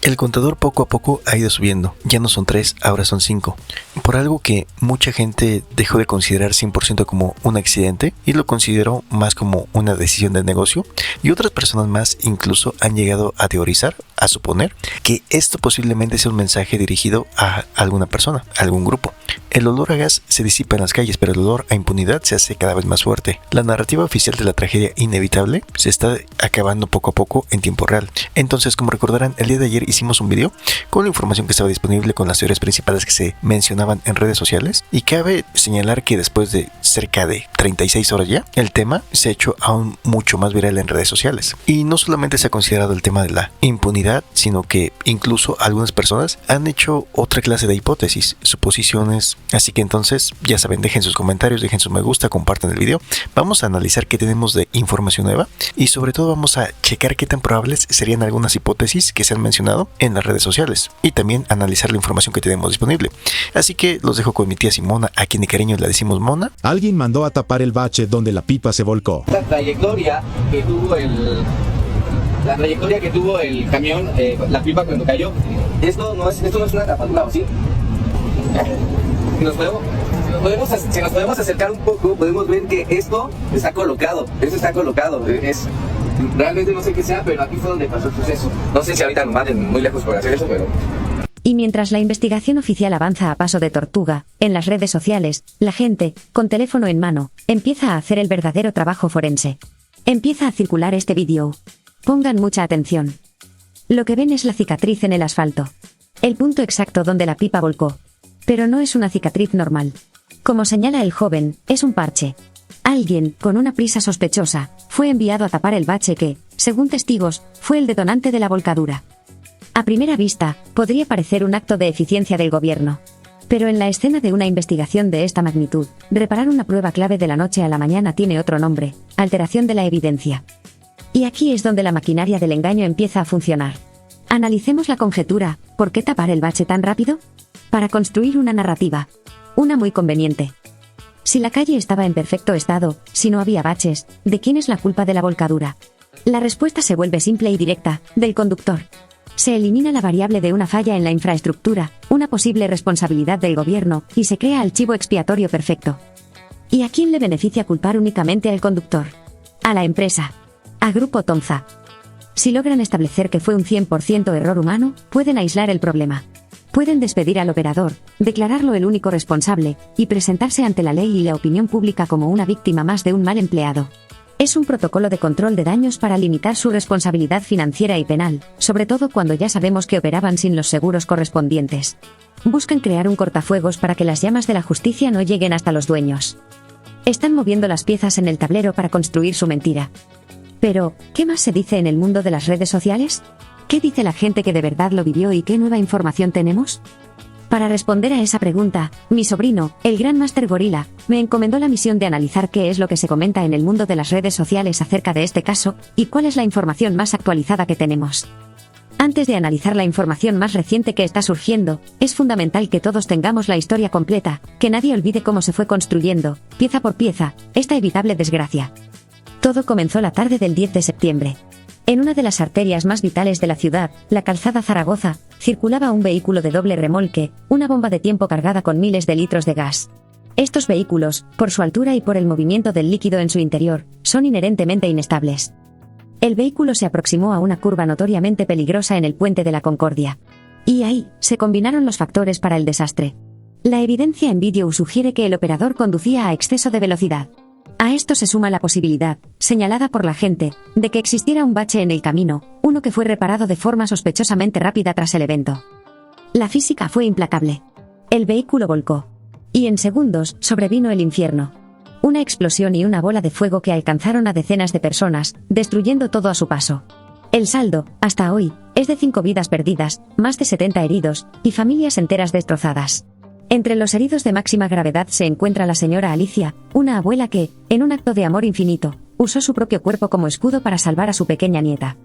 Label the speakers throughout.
Speaker 1: El contador poco a poco ha ido subiendo, ya no son 3, ahora son 5, por algo que mucha gente dejó de considerar 100% como un accidente y lo consideró más como una decisión de negocio, y otras personas más incluso han llegado a teorizar, a suponer que esto posiblemente sea un mensaje dirigido a alguna persona, a algún grupo. El olor a gas se disipa en las calles, pero el olor a impunidad se hace cada vez más fuerte. La narrativa oficial de la tragedia inevitable se está acabando poco a poco en tiempo real. Entonces, como recordarán, el día de ayer hicimos un video con la información que estaba disponible, con las teorías principales que se mencionaban en redes sociales, y cabe señalar que después de cerca de 36 horas ya, el tema se ha hecho aún mucho más viral en redes sociales. Y no solamente se ha considerado el tema de la impunidad, sino que incluso algunas personas han hecho otra clase de hipótesis, suposiciones. Así que entonces, ya saben, dejen sus comentarios, dejen su me gusta, compartan el video. Vamos a analizar qué tenemos de información nueva y sobre todo vamos a checar qué tan probables serían algunas hipótesis que se han mencionado en las redes sociales y también analizar la información que tenemos disponible. Así que los dejo con mi tía Simona, a quien de cariño le decimos Mona.
Speaker 2: Alguien mandó a tapar el bache donde la pipa se volcó.
Speaker 3: La trayectoria que tuvo el camión, la pipa cuando cayó, esto no es una tapadura, ¿o sí? Si nos podemos acercar un poco, podemos ver que esto está colocado. Realmente no sé qué sea, pero aquí fue donde pasó el suceso. No sé si ahorita nos manden muy lejos por hacer eso, pero...
Speaker 4: Y mientras la investigación oficial avanza a paso de tortuga, en las redes sociales, la gente, con teléfono en mano, empieza a hacer el verdadero trabajo forense. Empieza a circular este vídeo. Pongan mucha atención. Lo que ven es la cicatriz en el asfalto. El punto exacto donde la pipa volcó. Pero no es una cicatriz normal. Como señala el joven, es un parche. Alguien, con una prisa sospechosa, fue enviado a tapar el bache que, según testigos, fue el detonante de la volcadura. A primera vista, podría parecer un acto de eficiencia del gobierno. Pero en la escena de una investigación de esta magnitud, reparar una prueba clave de la noche a la mañana tiene otro nombre: alteración de la evidencia. Y aquí es donde la maquinaria del engaño empieza a funcionar. Analicemos la conjetura: ¿por qué tapar el bache tan rápido? Para construir una narrativa. Una muy conveniente. Si la calle estaba en perfecto estado, si no había baches, ¿de quién es la culpa de la volcadura? La respuesta se vuelve simple y directa: del conductor. Se elimina la variable de una falla en la infraestructura, una posible responsabilidad del gobierno, y se crea el chivo expiatorio perfecto. ¿Y a quién le beneficia culpar únicamente al conductor? A la empresa. A Grupo Tomza. Si logran establecer que fue un 100% error humano, pueden aislar el problema. Pueden despedir al operador, declararlo el único responsable, y presentarse ante la ley y la opinión pública como una víctima más de un mal empleado. Es un protocolo de control de daños para limitar su responsabilidad financiera y penal, sobre todo cuando ya sabemos que operaban sin los seguros correspondientes. Buscan crear un cortafuegos para que las llamas de la justicia no lleguen hasta los dueños. Están moviendo las piezas en el tablero para construir su mentira. Pero, ¿qué más se dice en el mundo de las redes sociales? ¿Qué dice la gente que de verdad lo vivió y qué nueva información tenemos? Para responder a esa pregunta, mi sobrino, el gran Master Gorila, me encomendó la misión de analizar qué es lo que se comenta en el mundo de las redes sociales acerca de este caso, y cuál es la información más actualizada que tenemos. Antes de analizar la información más reciente que está surgiendo, es fundamental que todos tengamos la historia completa, que nadie olvide cómo se fue construyendo, pieza por pieza, esta evitable desgracia. Todo comenzó la tarde del 10 de septiembre. En una de las arterias más vitales de la ciudad, la calzada Zaragoza, circulaba un vehículo de doble remolque, una bomba de tiempo cargada con miles de litros de gas. Estos vehículos, por su altura y por el movimiento del líquido en su interior, son inherentemente inestables. El vehículo se aproximó a una curva notoriamente peligrosa en el puente de la Concordia. Y ahí, se combinaron los factores para el desastre. La evidencia en vídeo sugiere que el operador conducía a exceso de velocidad. A esto se suma la posibilidad, señalada por la gente, de que existiera un bache en el camino, uno que fue reparado de forma sospechosamente rápida tras el evento. La física fue implacable. El vehículo volcó. Y en segundos, sobrevino el infierno. Una explosión y una bola de fuego que alcanzaron a decenas de personas, destruyendo todo a su paso. El saldo, hasta hoy, es de 5 vidas perdidas, más de 70 heridos, y familias enteras destrozadas. Entre los heridos de máxima gravedad se encuentra la señora Alicia, una abuela que, en un acto de amor infinito, usó su propio cuerpo como escudo para salvar a su pequeña nieta.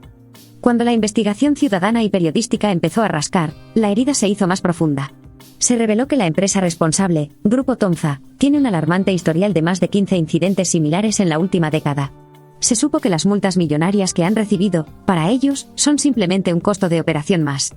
Speaker 4: Cuando la investigación ciudadana y periodística empezó a rascar, la herida se hizo más profunda. Se reveló que la empresa responsable, Grupo Tomza, tiene un alarmante historial de más de 15 incidentes similares en la última década. Se supo que las multas millonarias que han recibido, para ellos, son simplemente un costo de operación más.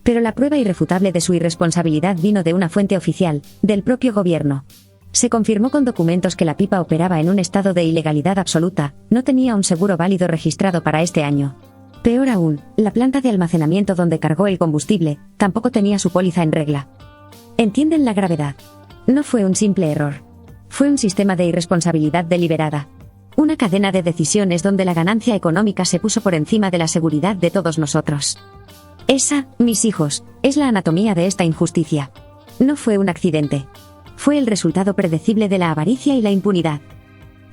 Speaker 4: Pero la prueba irrefutable de su irresponsabilidad vino de una fuente oficial, del propio gobierno. Se confirmó con documentos que la pipa operaba en un estado de ilegalidad absoluta, no tenía un seguro válido registrado para este año. Peor aún, la planta de almacenamiento donde cargó el combustible, tampoco tenía su póliza en regla. ¿Entienden la gravedad? No fue un simple error. Fue un sistema de irresponsabilidad deliberada. Una cadena de decisiones donde la ganancia económica se puso por encima de la seguridad de todos nosotros. Esa, mis hijos, es la anatomía de esta injusticia. No fue un accidente. Fue el resultado predecible de la avaricia y la impunidad.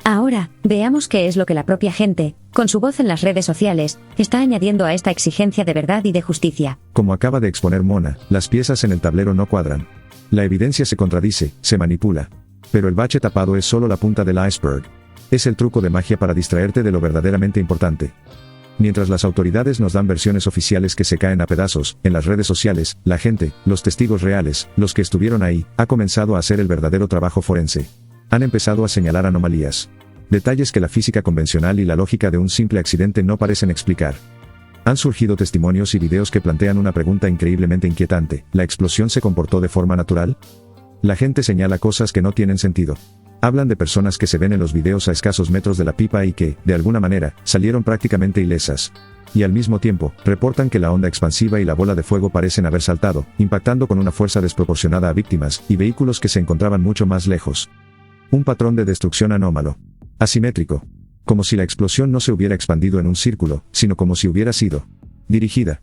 Speaker 4: Ahora, veamos qué es lo que la propia gente, con su voz en las redes sociales, está añadiendo a esta exigencia de verdad y de justicia.
Speaker 2: Como acaba de exponer Mona, las piezas en el tablero no cuadran. La evidencia se contradice, se manipula. Pero el bache tapado es solo la punta del iceberg. Es el truco de magia para distraerte de lo verdaderamente importante. Mientras las autoridades nos dan versiones oficiales que se caen a pedazos, en las redes sociales, la gente, los testigos reales, los que estuvieron ahí, ha comenzado a hacer el verdadero trabajo forense. Han empezado a señalar anomalías. Detalles que la física convencional y la lógica de un simple accidente no parecen explicar. Han surgido testimonios y videos que plantean una pregunta increíblemente inquietante: ¿la explosión se comportó de forma natural? La gente señala cosas que no tienen sentido. Hablan de personas que se ven en los videos a escasos metros de la pipa y que, de alguna manera, salieron prácticamente ilesas. Y al mismo tiempo, reportan que la onda expansiva y la bola de fuego parecen haber saltado, impactando con una fuerza desproporcionada a víctimas y vehículos que se encontraban mucho más lejos. Un patrón de destrucción anómalo. Asimétrico. Como si la explosión no se hubiera expandido en un círculo, sino como si hubiera sido dirigida.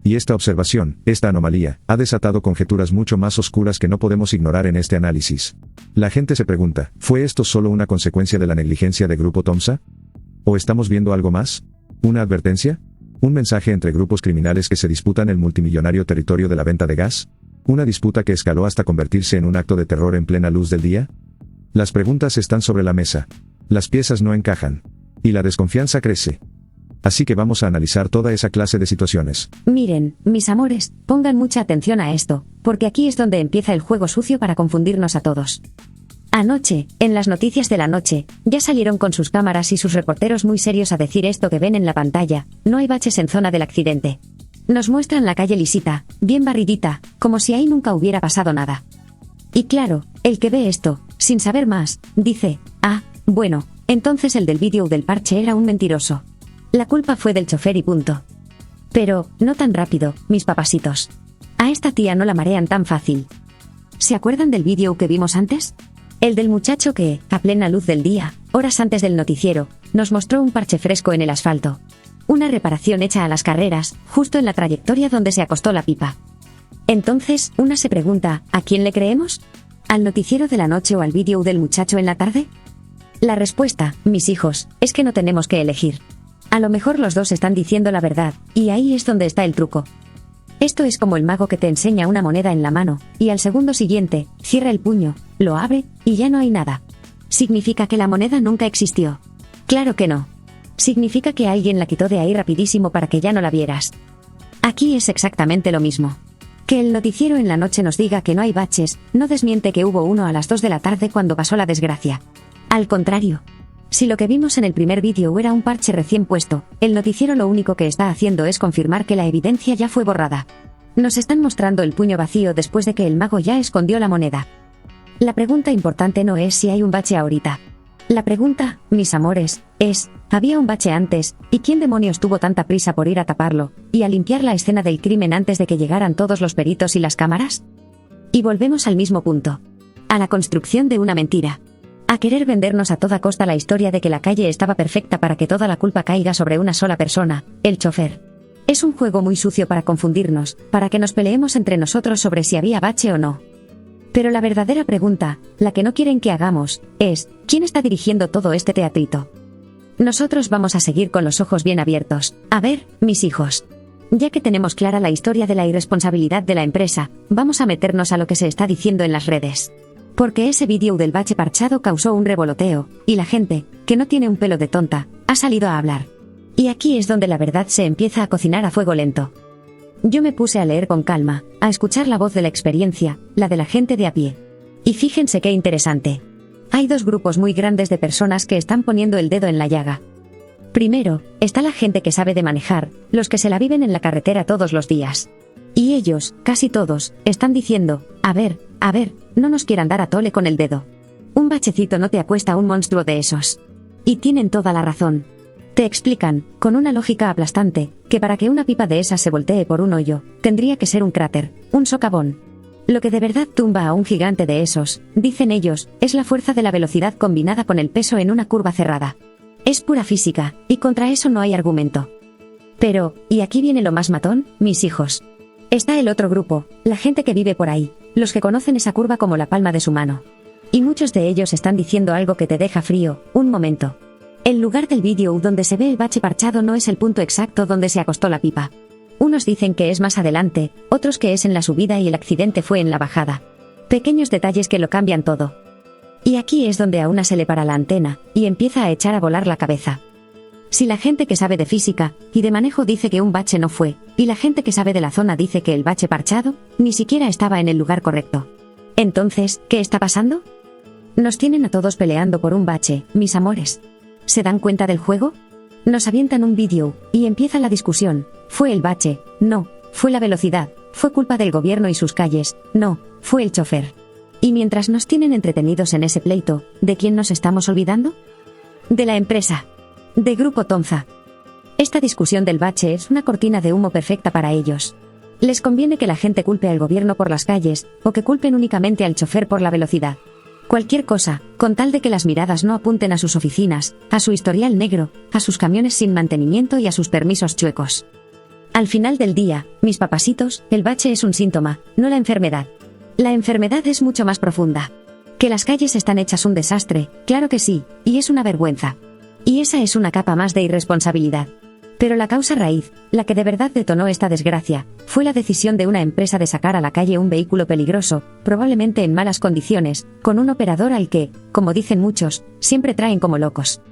Speaker 2: Y esta observación, esta anomalía, ha desatado conjeturas mucho más oscuras que no podemos ignorar en este análisis. La gente se pregunta, ¿fue esto solo una consecuencia de la negligencia de Grupo Tomsa? ¿O estamos viendo algo más? ¿Una advertencia? ¿Un mensaje entre grupos criminales que se disputan el multimillonario territorio de la venta de gas? ¿Una disputa que escaló hasta convertirse en un acto de terror en plena luz del día? Las preguntas están sobre la mesa. Las piezas no encajan. Y la desconfianza crece. Así que vamos a analizar toda esa clase de situaciones.
Speaker 4: Miren, mis amores, pongan mucha atención a esto, porque aquí es donde empieza el juego sucio para confundirnos a todos. Anoche, en las noticias de la noche, ya salieron con sus cámaras y sus reporteros muy serios a decir esto que ven en la pantalla: no hay baches en zona del accidente. Nos muestran la calle lisita, bien barridita, como si ahí nunca hubiera pasado nada. Y claro, el que ve esto, sin saber más, dice: ah, bueno, entonces el del vídeo del parche era un mentiroso. La culpa fue del chofer y punto. Pero, no tan rápido, mis papasitos. A esta tía no la marean tan fácil. ¿Se acuerdan del vídeo que vimos antes? El del muchacho que, a plena luz del día, horas antes del noticiero, nos mostró un parche fresco en el asfalto. Una reparación hecha a las carreras, justo en la trayectoria donde se acostó la pipa. Entonces, una se pregunta, ¿a quién le creemos? ¿Al noticiero de la noche o al vídeo del muchacho en la tarde? La respuesta, mis hijos, es que no tenemos que elegir. A lo mejor los dos están diciendo la verdad, y ahí es donde está el truco. Esto es como el mago que te enseña una moneda en la mano, y al segundo siguiente, cierra el puño, lo abre, y ya no hay nada. ¿Significa que la moneda nunca existió? Claro que no. Significa que alguien la quitó de ahí rapidísimo para que ya no la vieras. Aquí es exactamente lo mismo. Que el noticiero en la noche nos diga que no hay baches, no desmiente que hubo uno a las 2 de la tarde cuando pasó la desgracia. Al contrario. Si lo que vimos en el primer vídeo era un parche recién puesto, el noticiero lo único que está haciendo es confirmar que la evidencia ya fue borrada. Nos están mostrando el puño vacío después de que el mago ya escondió la moneda. La pregunta importante no es si hay un bache ahorita. La pregunta, mis amores, es, ¿había un bache antes? ¿Y quién demonios tuvo tanta prisa por ir a taparlo, y a limpiar la escena del crimen antes de que llegaran todos los peritos y las cámaras? Y volvemos al mismo punto. A la construcción de una mentira. A querer vendernos a toda costa la historia de que la calle estaba perfecta para que toda la culpa caiga sobre una sola persona, el chofer. Es un juego muy sucio para confundirnos, para que nos peleemos entre nosotros sobre si había bache o no. Pero la verdadera pregunta, la que no quieren que hagamos, es, ¿quién está dirigiendo todo este teatrito? Nosotros vamos a seguir con los ojos bien abiertos. A ver, mis hijos. Ya que tenemos clara la historia de la irresponsabilidad de la empresa, vamos a meternos a lo que se está diciendo en las redes. Porque ese vídeo del bache parchado causó un revoloteo, y la gente, que no tiene un pelo de tonta, ha salido a hablar. Y aquí es donde la verdad se empieza a cocinar a fuego lento. Yo me puse a leer con calma, a escuchar la voz de la experiencia, la de la gente de a pie. Y fíjense qué interesante. Hay dos grupos muy grandes de personas que están poniendo el dedo en la llaga. Primero, está la gente que sabe de manejar, los que se la viven en la carretera todos los días. Y ellos, casi todos, están diciendo, a ver, no nos quieran dar a tole con el dedo. Un bachecito no te acuesta un monstruo de esos. Y tienen toda la razón. Te explican, con una lógica aplastante, que para que una pipa de esas se voltee por un hoyo, tendría que ser un cráter, un socavón. Lo que de verdad tumba a un gigante de esos, dicen ellos, es la fuerza de la velocidad combinada con el peso en una curva cerrada. Es pura física, y contra eso no hay argumento. Pero, y aquí viene lo más matón, mis hijos. Está el otro grupo, la gente que vive por ahí, los que conocen esa curva como la palma de su mano. Y muchos de ellos están diciendo algo que te deja frío, un momento. El lugar del vídeo donde se ve el bache parchado no es el punto exacto donde se acostó la pipa. Unos dicen que es más adelante, otros que es en la subida y el accidente fue en la bajada. Pequeños detalles que lo cambian todo. Y aquí es donde a una se le para la antena, y empieza a echar a volar la cabeza. Si la gente que sabe de física y de manejo dice que un bache no fue, y la gente que sabe de la zona dice que el bache parchado, ni siquiera estaba en el lugar correcto. Entonces, ¿qué está pasando? Nos tienen a todos peleando por un bache, mis amores. ¿Se dan cuenta del juego? Nos avientan un vídeo, y empieza la discusión. ¿Fue el bache? No. ¿Fue la velocidad? ¿Fue culpa del gobierno y sus calles? No. Fue el chofer. Y mientras nos tienen entretenidos en ese pleito, ¿de quién nos estamos olvidando? De la empresa. De Grupo Tonza. Esta discusión del bache es una cortina de humo perfecta para ellos. Les conviene que la gente culpe al gobierno por las calles, o que culpen únicamente al chofer por la velocidad. Cualquier cosa, con tal de que las miradas no apunten a sus oficinas, a su historial negro, a sus camiones sin mantenimiento y a sus permisos chuecos. Al final del día, mis papasitos, el bache es un síntoma, no la enfermedad. La enfermedad es mucho más profunda. Que las calles están hechas un desastre, claro que sí, y es una vergüenza. Y esa es una capa más de irresponsabilidad. Pero la causa raíz, la que de verdad detonó esta desgracia, fue la decisión de una empresa de sacar a la calle un vehículo peligroso, probablemente en malas condiciones, con un operador al que, como dicen muchos, siempre traen como locos.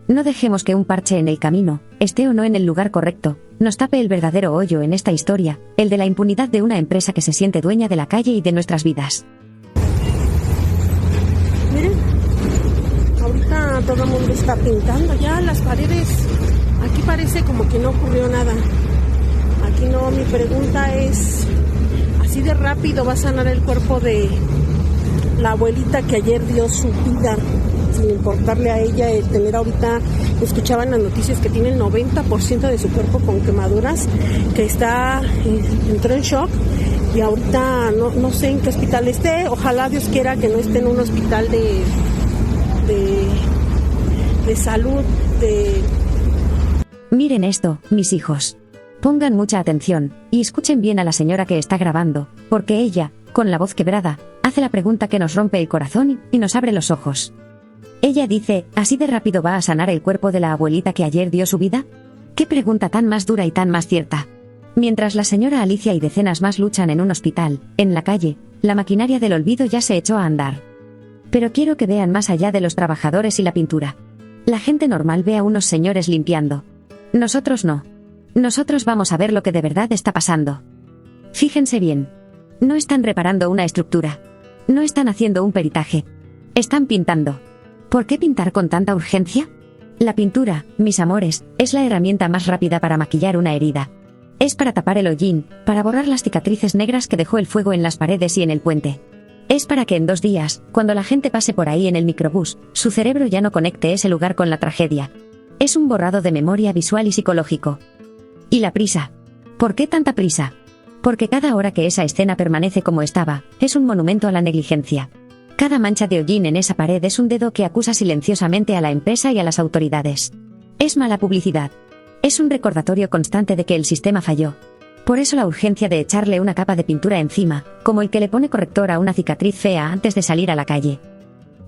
Speaker 4: No dejemos que un parche en el camino, esté o no en el lugar correcto, nos tape el verdadero hoyo en esta historia, el de la impunidad de una empresa que se siente dueña de la calle y de nuestras vidas.
Speaker 5: Miren, ahorita todo el mundo está pintando ya las paredes. Aquí parece como que no ocurrió nada. Aquí no, mi pregunta es, ¿así de rápido va a sanar el cuerpo de la abuelita que ayer dio su vida, sin importarle a ella el tener ahorita, escuchaban las noticias que tiene el 90% de su cuerpo con quemaduras, que entró en shock y ahorita no sé en qué hospital esté, ojalá Dios quiera que no esté en un hospital de salud,
Speaker 4: Miren esto, mis hijos. Pongan mucha atención, y escuchen bien a la señora que está grabando, porque ella, con la voz quebrada, hace la pregunta que nos rompe el corazón y nos abre los ojos. Ella dice, ¿así de rápido va a sanar el cuerpo de la abuelita que ayer dio su vida? ¿Qué pregunta tan más dura y tan más cierta? Mientras la señora Alicia y decenas más luchan en un hospital, en la calle, la maquinaria del olvido ya se echó a andar. Pero quiero que vean más allá de los trabajadores y la pintura. La gente normal ve a unos señores limpiando. Nosotros no. Nosotros vamos a ver lo que de verdad está pasando. Fíjense bien. No están reparando una estructura. No están haciendo un peritaje. Están pintando. ¿Por qué pintar con tanta urgencia? La pintura, mis amores, es la herramienta más rápida para maquillar una herida. Es para tapar el hollín, para borrar las cicatrices negras que dejó el fuego en las paredes y en el puente. Es para que en 2 días, cuando la gente pase por ahí en el microbús, su cerebro ya no conecte ese lugar con la tragedia. Es un borrado de memoria visual y psicológico. ¿Y la prisa? ¿Por qué tanta prisa? Porque cada hora que esa escena permanece como estaba, es un monumento a la negligencia. Cada mancha de hollín en esa pared es un dedo que acusa silenciosamente a la empresa y a las autoridades. Es mala publicidad. Es un recordatorio constante de que el sistema falló. Por eso la urgencia de echarle una capa de pintura encima, como el que le pone corrector a una cicatriz fea antes de salir a la calle.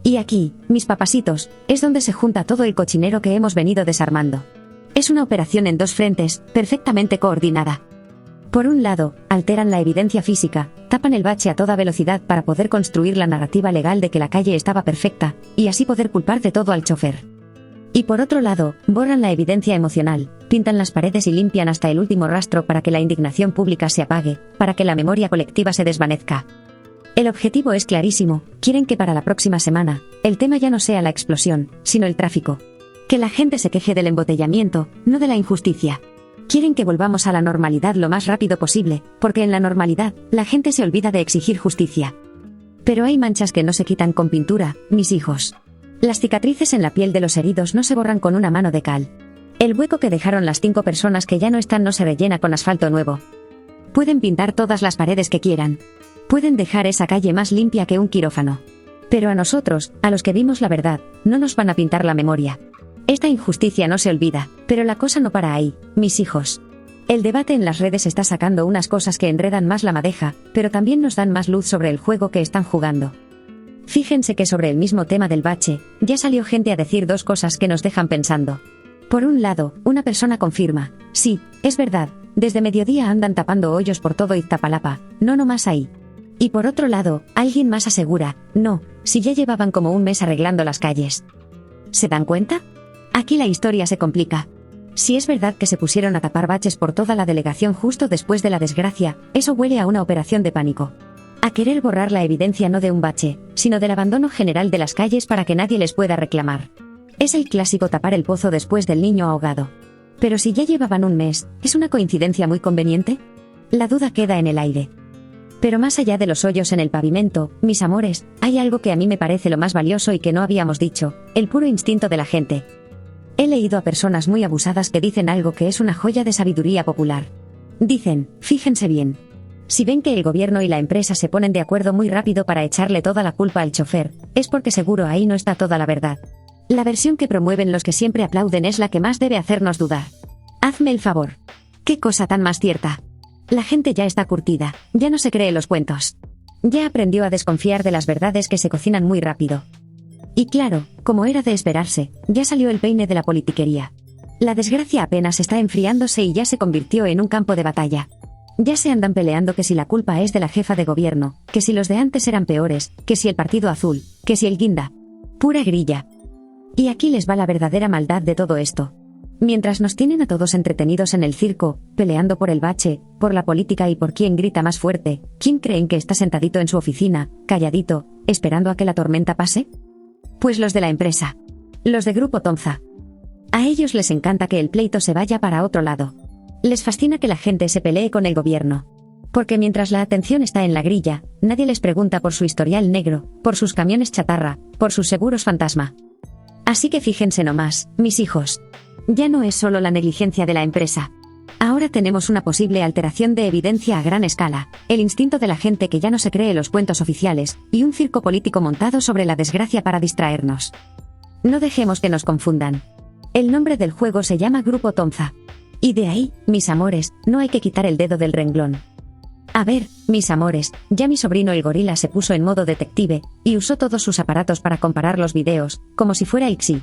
Speaker 4: Y aquí, mis papasitos, es donde se junta todo el cochinero que hemos venido desarmando. Es una operación en 2 frentes, perfectamente coordinada. Por un lado, alteran la evidencia física, tapan el bache a toda velocidad para poder construir la narrativa legal de que la calle estaba perfecta, y así poder culpar de todo al chofer. Y por otro lado, borran la evidencia emocional, pintan las paredes y limpian hasta el último rastro para que la indignación pública se apague, para que la memoria colectiva se desvanezca. El objetivo es clarísimo, quieren que para la próxima semana, el tema ya no sea la explosión, sino el tráfico. Que la gente se queje del embotellamiento, no de la injusticia. Quieren que volvamos a la normalidad lo más rápido posible, porque en la normalidad, la gente se olvida de exigir justicia. Pero hay manchas que no se quitan con pintura, mis hijos. Las cicatrices en la piel de los heridos no se borran con una mano de cal. El hueco que dejaron las 5 personas que ya no están no se rellena con asfalto nuevo. Pueden pintar todas las paredes que quieran. Pueden dejar esa calle más limpia que un quirófano. Pero a nosotros, a los que vimos la verdad, no nos van a pintar la memoria. Esta injusticia no se olvida, pero la cosa no para ahí, mis hijos. El debate en las redes está sacando unas cosas que enredan más la madeja, pero también nos dan más luz sobre el juego que están jugando. Fíjense que sobre el mismo tema del bache, ya salió gente a decir 2 cosas que nos dejan pensando. Por un lado, una persona confirma, sí, es verdad, desde mediodía andan tapando hoyos por todo Iztapalapa, no nomás ahí. Y por otro lado, alguien más asegura, no, si ya llevaban como un mes arreglando las calles. ¿Se dan cuenta? Aquí la historia se complica. Si es verdad que se pusieron a tapar baches por toda la delegación justo después de la desgracia, eso huele a una operación de pánico. A querer borrar la evidencia no de un bache, sino del abandono general de las calles para que nadie les pueda reclamar. Es el clásico tapar el pozo después del niño ahogado. Pero si ya llevaban un mes, ¿es una coincidencia muy conveniente? La duda queda en el aire. Pero más allá de los hoyos en el pavimento, mis amores, hay algo que a mí me parece lo más valioso y que no habíamos dicho, el puro instinto de la gente. He leído a personas muy abusadas que dicen algo que es una joya de sabiduría popular. Dicen, fíjense bien. Si ven que el gobierno y la empresa se ponen de acuerdo muy rápido para echarle toda la culpa al chofer, es porque seguro ahí no está toda la verdad. La versión que promueven los que siempre aplauden es la que más debe hacernos dudar. Hazme el favor. ¿Qué cosa tan más cierta? La gente ya está curtida, ya no se cree los cuentos. Ya aprendió a desconfiar de las verdades que se cocinan muy rápido. Y claro, como era de esperarse, ya salió el peine de la politiquería. La desgracia apenas está enfriándose y ya se convirtió en un campo de batalla. Ya se andan peleando que si la culpa es de la jefa de gobierno, que si los de antes eran peores, que si el Partido Azul, que si el Guinda. Pura grilla. Y aquí les va la verdadera maldad de todo esto. Mientras nos tienen a todos entretenidos en el circo, peleando por el bache, por la política y por quién grita más fuerte, ¿quién creen que está sentadito en su oficina, calladito, esperando a que la tormenta pase? Pues los de la empresa. Los de Grupo Tonza. A ellos les encanta que el pleito se vaya para otro lado. Les fascina que la gente se pelee con el gobierno. Porque mientras la atención está en la grilla, nadie les pregunta por su historial negro, por sus camiones chatarra, por sus seguros fantasma. Así que fíjense nomás, mis hijos. Ya no es solo la negligencia de la empresa. Ahora tenemos una posible alteración de evidencia a gran escala, el instinto de la gente que ya no se cree los cuentos oficiales, y un circo político montado sobre la desgracia para distraernos. No dejemos que nos confundan. El nombre del juego se llama Grupo Tonza. Y de ahí, mis amores, no hay que quitar el dedo del renglón. A ver, mis amores, ya mi sobrino el gorila se puso en modo detective, y usó todos sus aparatos para comparar los videos, como si fuera Ixi.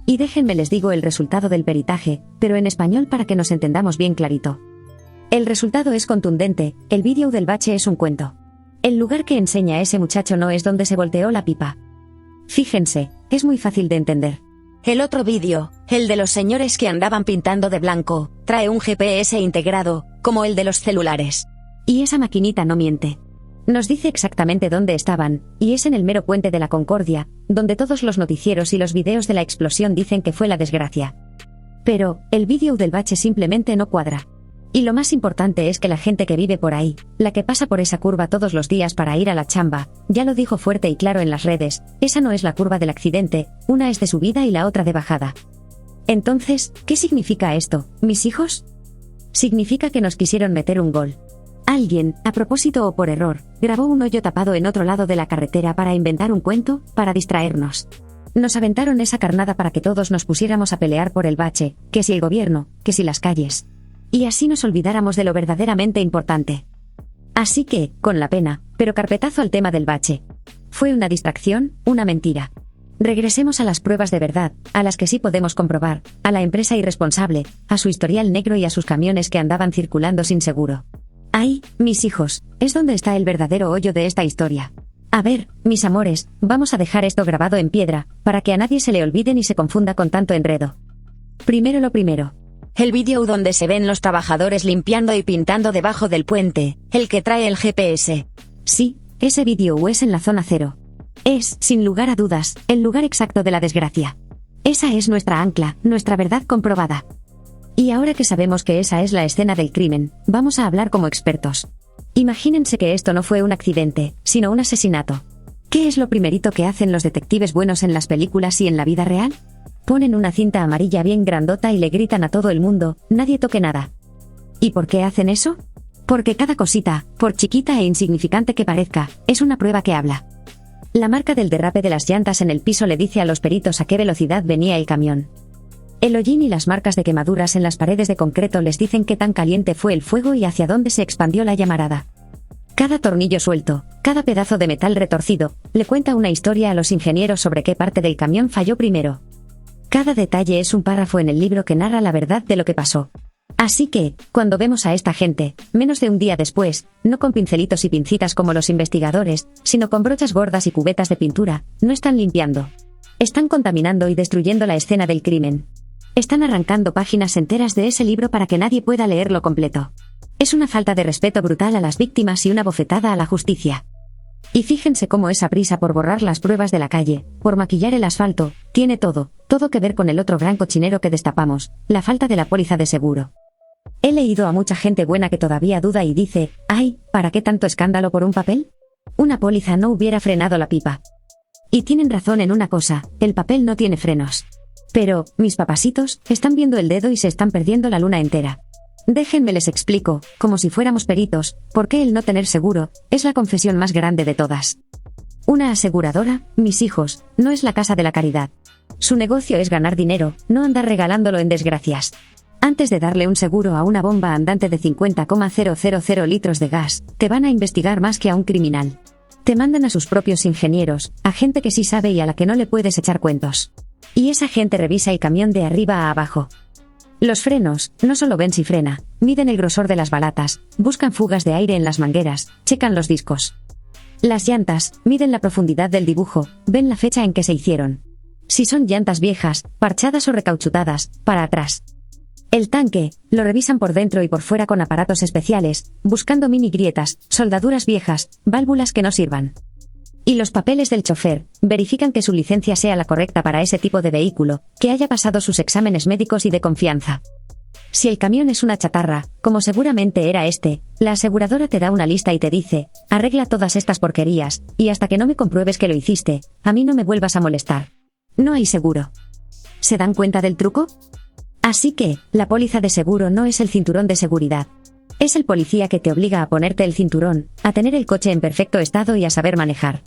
Speaker 4: Y déjenme les digo el resultado del peritaje, pero en español para que nos entendamos bien clarito. El resultado es contundente, el vídeo del bache es un cuento. El lugar que enseña ese muchacho no es donde se volteó la pipa. Fíjense, es muy fácil de entender.
Speaker 6: El otro vídeo, el de los señores que andaban pintando de blanco, trae un GPS integrado, como el de los celulares.
Speaker 4: Y esa maquinita no miente. Nos dice exactamente dónde estaban, y es en el mero puente de la Concordia, donde todos los noticieros y los videos de la explosión dicen que fue la desgracia. Pero, el vídeo del bache simplemente no cuadra. Y lo más importante es que la gente que vive por ahí, la que pasa por esa curva todos los días para ir a la chamba, ya lo dijo fuerte y claro en las redes, esa no es la curva del accidente, una es de subida y la otra de bajada. Entonces, ¿qué significa esto, mis hijos? Significa que nos quisieron meter un gol. Alguien, a propósito o por error, grabó un hoyo tapado en otro lado de la carretera para inventar un cuento, para distraernos. Nos aventaron esa carnada para que todos nos pusiéramos a pelear por el bache, que si el gobierno, que si las calles. Y así nos olvidáramos de lo verdaderamente importante. Así que, con la pena, pero carpetazo al tema del bache. ¿Fue una distracción, una mentira? Regresemos a las pruebas de verdad, a las que sí podemos comprobar, a la empresa irresponsable, a su historial negro y a sus camiones que andaban circulando sin seguro. Ahí, mis hijos, es donde está el verdadero hoyo de esta historia. A ver, mis amores, vamos a dejar esto grabado en piedra, para que a nadie se le olvide ni se confunda con tanto enredo. Primero lo primero.
Speaker 6: El vídeo donde se ven los trabajadores limpiando y pintando debajo del puente, el que trae el GPS.
Speaker 4: Sí, ese vídeo es en la zona cero. Es, sin lugar a dudas, el lugar exacto de la desgracia. Esa es nuestra ancla, nuestra verdad comprobada. Y ahora que sabemos que esa es la escena del crimen, vamos a hablar como expertos. Imagínense que esto no fue un accidente, sino un asesinato. ¿Qué es lo primerito que hacen los detectives buenos en las películas y en la vida real? Ponen una cinta amarilla bien grandota y le gritan a todo el mundo, nadie toque nada. ¿Y por qué hacen eso? Porque cada cosita, por chiquita e insignificante que parezca, es una prueba que habla. La marca del derrape de las llantas en el piso le dice a los peritos a qué velocidad venía el camión. El hollín y las marcas de quemaduras en las paredes de concreto les dicen qué tan caliente fue el fuego y hacia dónde se expandió la llamarada. Cada tornillo suelto, cada pedazo de metal retorcido, le cuenta una historia a los ingenieros sobre qué parte del camión falló primero. Cada detalle es un párrafo en el libro que narra la verdad de lo que pasó. Así que, cuando vemos a esta gente, menos de un día después, no con pincelitos y pincitas como los investigadores, sino con brochas gordas y cubetas de pintura, no están limpiando. Están contaminando y destruyendo la escena del crimen. Están arrancando páginas enteras de ese libro para que nadie pueda leerlo completo. Es una falta de respeto brutal a las víctimas y una bofetada a la justicia. Y fíjense cómo esa prisa por borrar las pruebas de la calle, por maquillar el asfalto, tiene todo que ver con el otro gran cochinero que destapamos, la falta de la póliza de seguro. He leído a mucha gente buena que todavía duda y dice, ¡ay! ¿Para qué tanto escándalo por un papel? Una póliza no hubiera frenado la pipa. Y tienen razón en una cosa, el papel no tiene frenos. Pero, mis papasitos, están viendo el dedo y se están perdiendo la luna entera. Déjenme les explico, como si fuéramos peritos, por qué el no tener seguro es la confesión más grande de todas. Una aseguradora, mis hijos, no es la casa de la caridad. Su negocio es ganar dinero, no andar regalándolo en desgracias. Antes de darle un seguro a una bomba andante de 50,000 litros de gas, te van a investigar más que a un criminal. Te mandan a sus propios ingenieros, a gente que sí sabe y a la que no le puedes echar cuentos. Y esa gente revisa el camión de arriba a abajo. Los frenos, no solo ven si frena, miden el grosor de las balatas, buscan fugas de aire en las mangueras, checan los discos. Las llantas, miden la profundidad del dibujo, ven la fecha en que se hicieron. Si son llantas viejas, parchadas o recauchutadas, para atrás. El tanque, lo revisan por dentro y por fuera con aparatos especiales, buscando mini grietas, soldaduras viejas, válvulas que no sirvan. Y los papeles del chofer, verifican que su licencia sea la correcta para ese tipo de vehículo, que haya pasado sus exámenes médicos y de confianza. Si el camión es una chatarra, como seguramente era este, la aseguradora te da una lista y te dice, arregla todas estas porquerías, y hasta que no me compruebes que lo hiciste, a mí no me vuelvas a molestar. No hay seguro. ¿Se dan cuenta del truco? Así que, la póliza de seguro no es el cinturón de seguridad. Es el policía que te obliga a ponerte el cinturón, a tener el coche en perfecto estado y a saber manejar.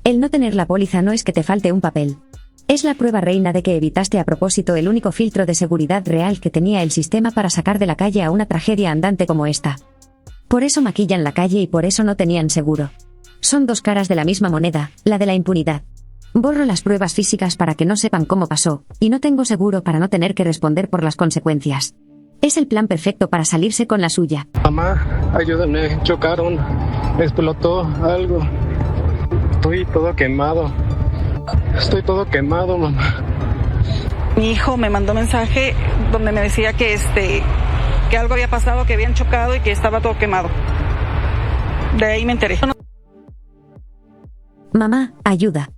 Speaker 4: El no tener la póliza no es que te falte un papel. Es la prueba reina de que evitaste a propósito el único filtro de seguridad real que tenía el sistema para sacar de la calle a una tragedia andante como esta. Por eso maquillan la calle y por eso no tenían seguro. Son dos caras de la misma moneda, la de la impunidad. Borro las pruebas físicas para que no sepan cómo pasó, y no tengo seguro para no tener que responder por las consecuencias. Es el plan perfecto para salirse con la suya.
Speaker 7: Mamá, ayúdame, chocaron, explotó algo. Estoy todo quemado, mamá.
Speaker 8: Mi hijo me mandó mensaje donde me decía que algo había pasado, que habían chocado y que estaba todo quemado. De ahí me enteré.
Speaker 4: Mamá, ayuda.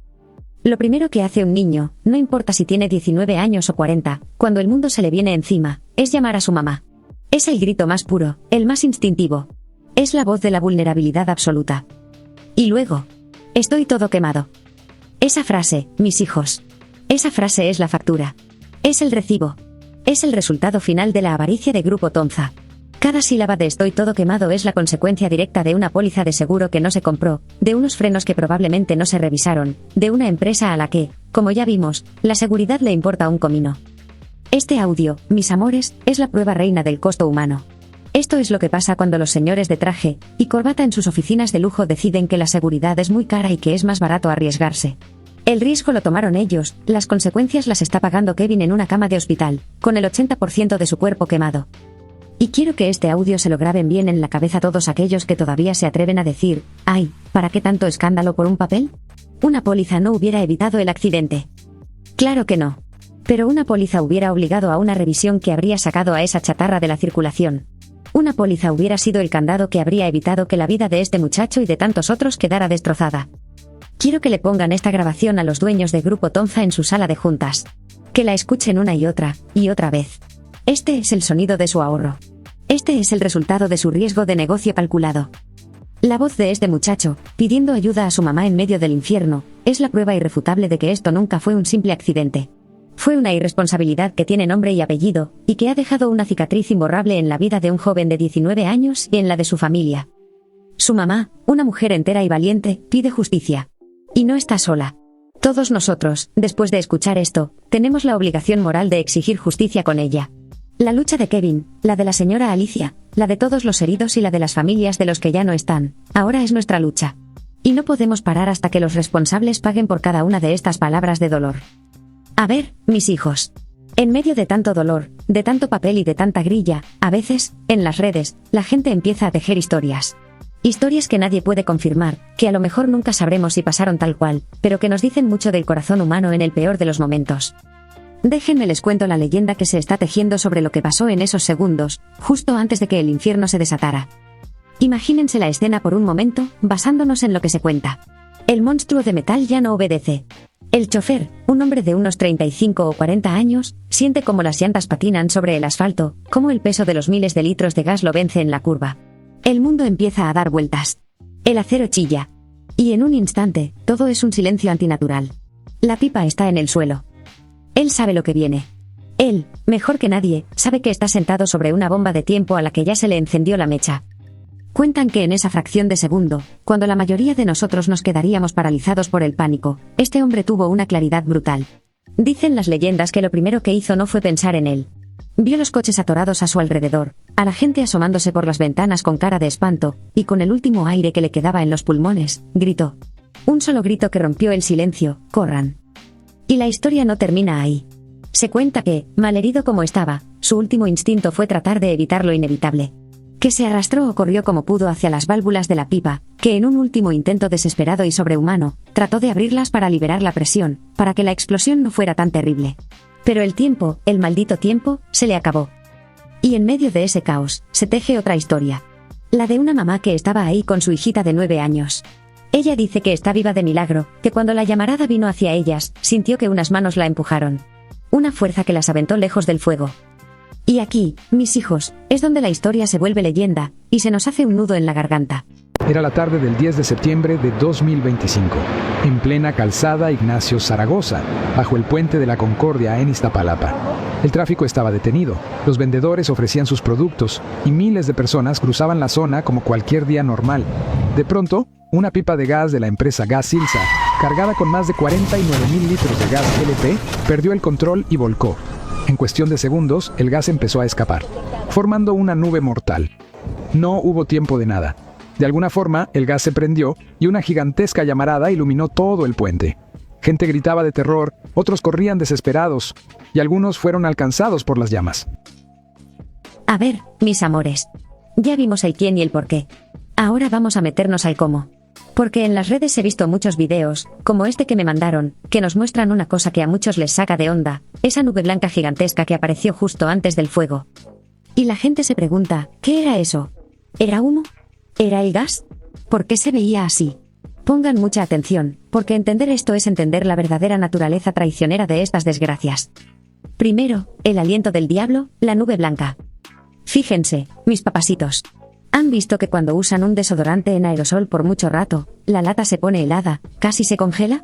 Speaker 4: Lo primero que hace un niño, no importa si tiene 19 años o 40, cuando el mundo se le viene encima, es llamar a su mamá. Es el grito más puro, el más instintivo. Es la voz de la vulnerabilidad absoluta. Y luego, estoy todo quemado. Esa frase, mis hijos. Esa frase es la factura. Es el recibo. Es el resultado final de la avaricia de Grupo Tonza. Cada sílaba de estoy todo quemado es la consecuencia directa de una póliza de seguro que no se compró, de unos frenos que probablemente no se revisaron, de una empresa a la que, como ya vimos, la seguridad le importa un comino. Este audio, mis amores, es la prueba reina del costo humano. Esto es lo que pasa cuando los señores de traje y corbata en sus oficinas de lujo deciden que la seguridad es muy cara y que es más barato arriesgarse. El riesgo lo tomaron ellos, las consecuencias las está pagando Kevin en una cama de hospital, con el 80% de su cuerpo quemado. Y quiero que este audio se lo graben bien en la cabeza todos aquellos que todavía se atreven a decir, ¡ay! ¿Para qué tanto escándalo por un papel? Una póliza no hubiera evitado el accidente. Claro que no. Pero una póliza hubiera obligado a una revisión que habría sacado a esa chatarra de la circulación. Una póliza hubiera sido el candado que habría evitado que la vida de este muchacho y de tantos otros quedara destrozada. Quiero que le pongan esta grabación a los dueños de Grupo Tonza en su sala de juntas. Que la escuchen una y otra vez. Este es el sonido de su ahorro. Este es el resultado de su riesgo de negocio calculado. La voz de este muchacho, pidiendo ayuda a su mamá en medio del infierno, es la prueba irrefutable de que esto nunca fue un simple accidente. Fue una irresponsabilidad que tiene nombre y apellido, y que ha dejado una cicatriz imborrable en la vida de un joven de 19 años y en la de su familia. Su mamá, una mujer entera y valiente, pide justicia. Y no está sola. Todos nosotros, después de escuchar esto, tenemos la obligación moral de exigir justicia con ella. La lucha de Kevin, la de la señora Alicia, la de todos los heridos y la de las familias de los que ya no están, ahora es nuestra lucha. Y no podemos parar hasta que los responsables paguen por cada una de estas palabras de dolor. A ver, mis hijos. En medio de tanto dolor, de tanto papel y de tanta grilla, a veces, en las redes, la gente empieza a tejer historias. Historias que nadie puede confirmar, que a lo mejor nunca sabremos si pasaron tal cual, pero que nos dicen mucho del corazón humano en el peor de los momentos. Déjenme les cuento la leyenda que se está tejiendo sobre lo que pasó en esos segundos, justo antes de que el infierno se desatara. Imagínense la escena por un momento, basándonos en lo que se cuenta. El monstruo de metal ya no obedece. El chofer, un hombre de unos 35 o 40 años, siente cómo las llantas patinan sobre el asfalto, cómo el peso de los miles de litros de gas lo vence en la curva. El mundo empieza a dar vueltas. El acero chilla. Y en un instante, todo es un silencio antinatural. La pipa está en el suelo. Él sabe lo que viene. Él, mejor que nadie, sabe que está sentado sobre una bomba de tiempo a la que ya se le encendió la mecha. Cuentan que en esa fracción de segundo, cuando la mayoría de nosotros nos quedaríamos paralizados por el pánico, este hombre tuvo una claridad brutal. Dicen las leyendas que lo primero que hizo no fue pensar en él. Vio los coches atorados a su alrededor, a la gente asomándose por las ventanas con cara de espanto, y con el último aire que le quedaba en los pulmones, gritó. Un solo grito que rompió el silencio: ¡corran! Y la historia no termina ahí. Se cuenta que, malherido como estaba, su último instinto fue tratar de evitar lo inevitable. Que se arrastró o corrió como pudo hacia las válvulas de la pipa, que en un último intento desesperado y sobrehumano, trató de abrirlas para liberar la presión, para que la explosión no fuera tan terrible. Pero el tiempo, el maldito tiempo, se le acabó. Y en medio de ese caos, se teje otra historia. La de una mamá que estaba ahí con su hijita de 9 años. Ella dice que está viva de milagro, que cuando la llamarada vino hacia ellas, sintió que unas manos la empujaron. Una fuerza que las aventó lejos del fuego. Y aquí, mis hijos, es donde la historia se vuelve leyenda, y se nos hace un nudo en la garganta.
Speaker 9: Era la tarde del 10 de septiembre de 2025, en plena calzada Ignacio Zaragoza, bajo el puente de la Concordia en Iztapalapa. El tráfico estaba detenido, los vendedores ofrecían sus productos, y miles de personas cruzaban la zona como cualquier día normal. De pronto, una pipa de gas de la empresa Gas Silsa, cargada con más de 49,000 litros de gas LP, perdió el control y volcó. En cuestión de segundos, el gas empezó a escapar, formando una nube mortal. No hubo tiempo de nada. De alguna forma, el gas se prendió y una gigantesca llamarada iluminó todo el puente. Gente gritaba de terror, otros corrían desesperados, y algunos fueron alcanzados por las llamas.
Speaker 4: A ver, mis amores. Ya vimos el quién y el por qué. Ahora vamos a meternos al cómo. Porque en las redes he visto muchos videos, como este que me mandaron, que nos muestran una cosa que a muchos les saca de onda, esa nube blanca gigantesca que apareció justo antes del fuego. Y la gente se pregunta, ¿qué era eso? ¿Era humo? ¿Era el gas? ¿Por qué se veía así? Pongan mucha atención, porque entender esto es entender la verdadera naturaleza traicionera de estas desgracias. Primero, el aliento del diablo, la nube blanca. Fíjense, mis papasitos. ¿Han visto que cuando usan un desodorante en aerosol por mucho rato, la lata se pone helada, casi se congela?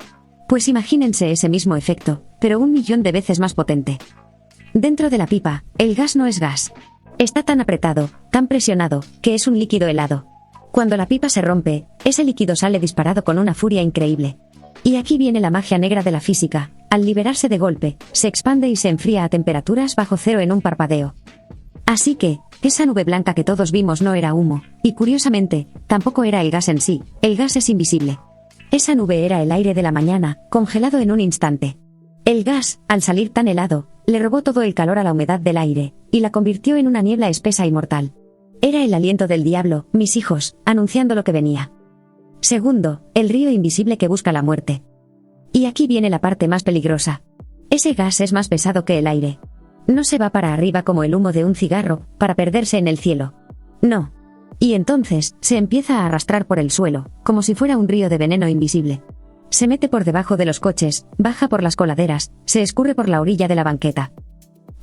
Speaker 4: Pues imagínense ese mismo efecto, pero 1.000.000 de veces más potente. Dentro de la pipa, el gas no es gas. Está tan apretado, tan presionado, que es un líquido helado. Cuando la pipa se rompe, ese líquido sale disparado con una furia increíble. Y aquí viene la magia negra de la física: al liberarse de golpe, se expande y se enfría a temperaturas bajo cero en un parpadeo. Así que, esa nube blanca que todos vimos no era humo, y curiosamente, tampoco era el gas en sí, el gas es invisible. Esa nube era el aire de la mañana, congelado en un instante. El gas, al salir tan helado, le robó todo el calor a la humedad del aire, y la convirtió en una niebla espesa y mortal. Era el aliento del diablo, mis hijos, anunciando lo que venía. Segundo, el río invisible que busca la muerte. Y aquí viene la parte más peligrosa. Ese gas es más pesado que el aire. No se va para arriba como el humo de un cigarro, para perderse en el cielo. No. Y entonces, se empieza a arrastrar por el suelo, como si fuera un río de veneno invisible. Se mete por debajo de los coches, baja por las coladeras, se escurre por la orilla de la banqueta.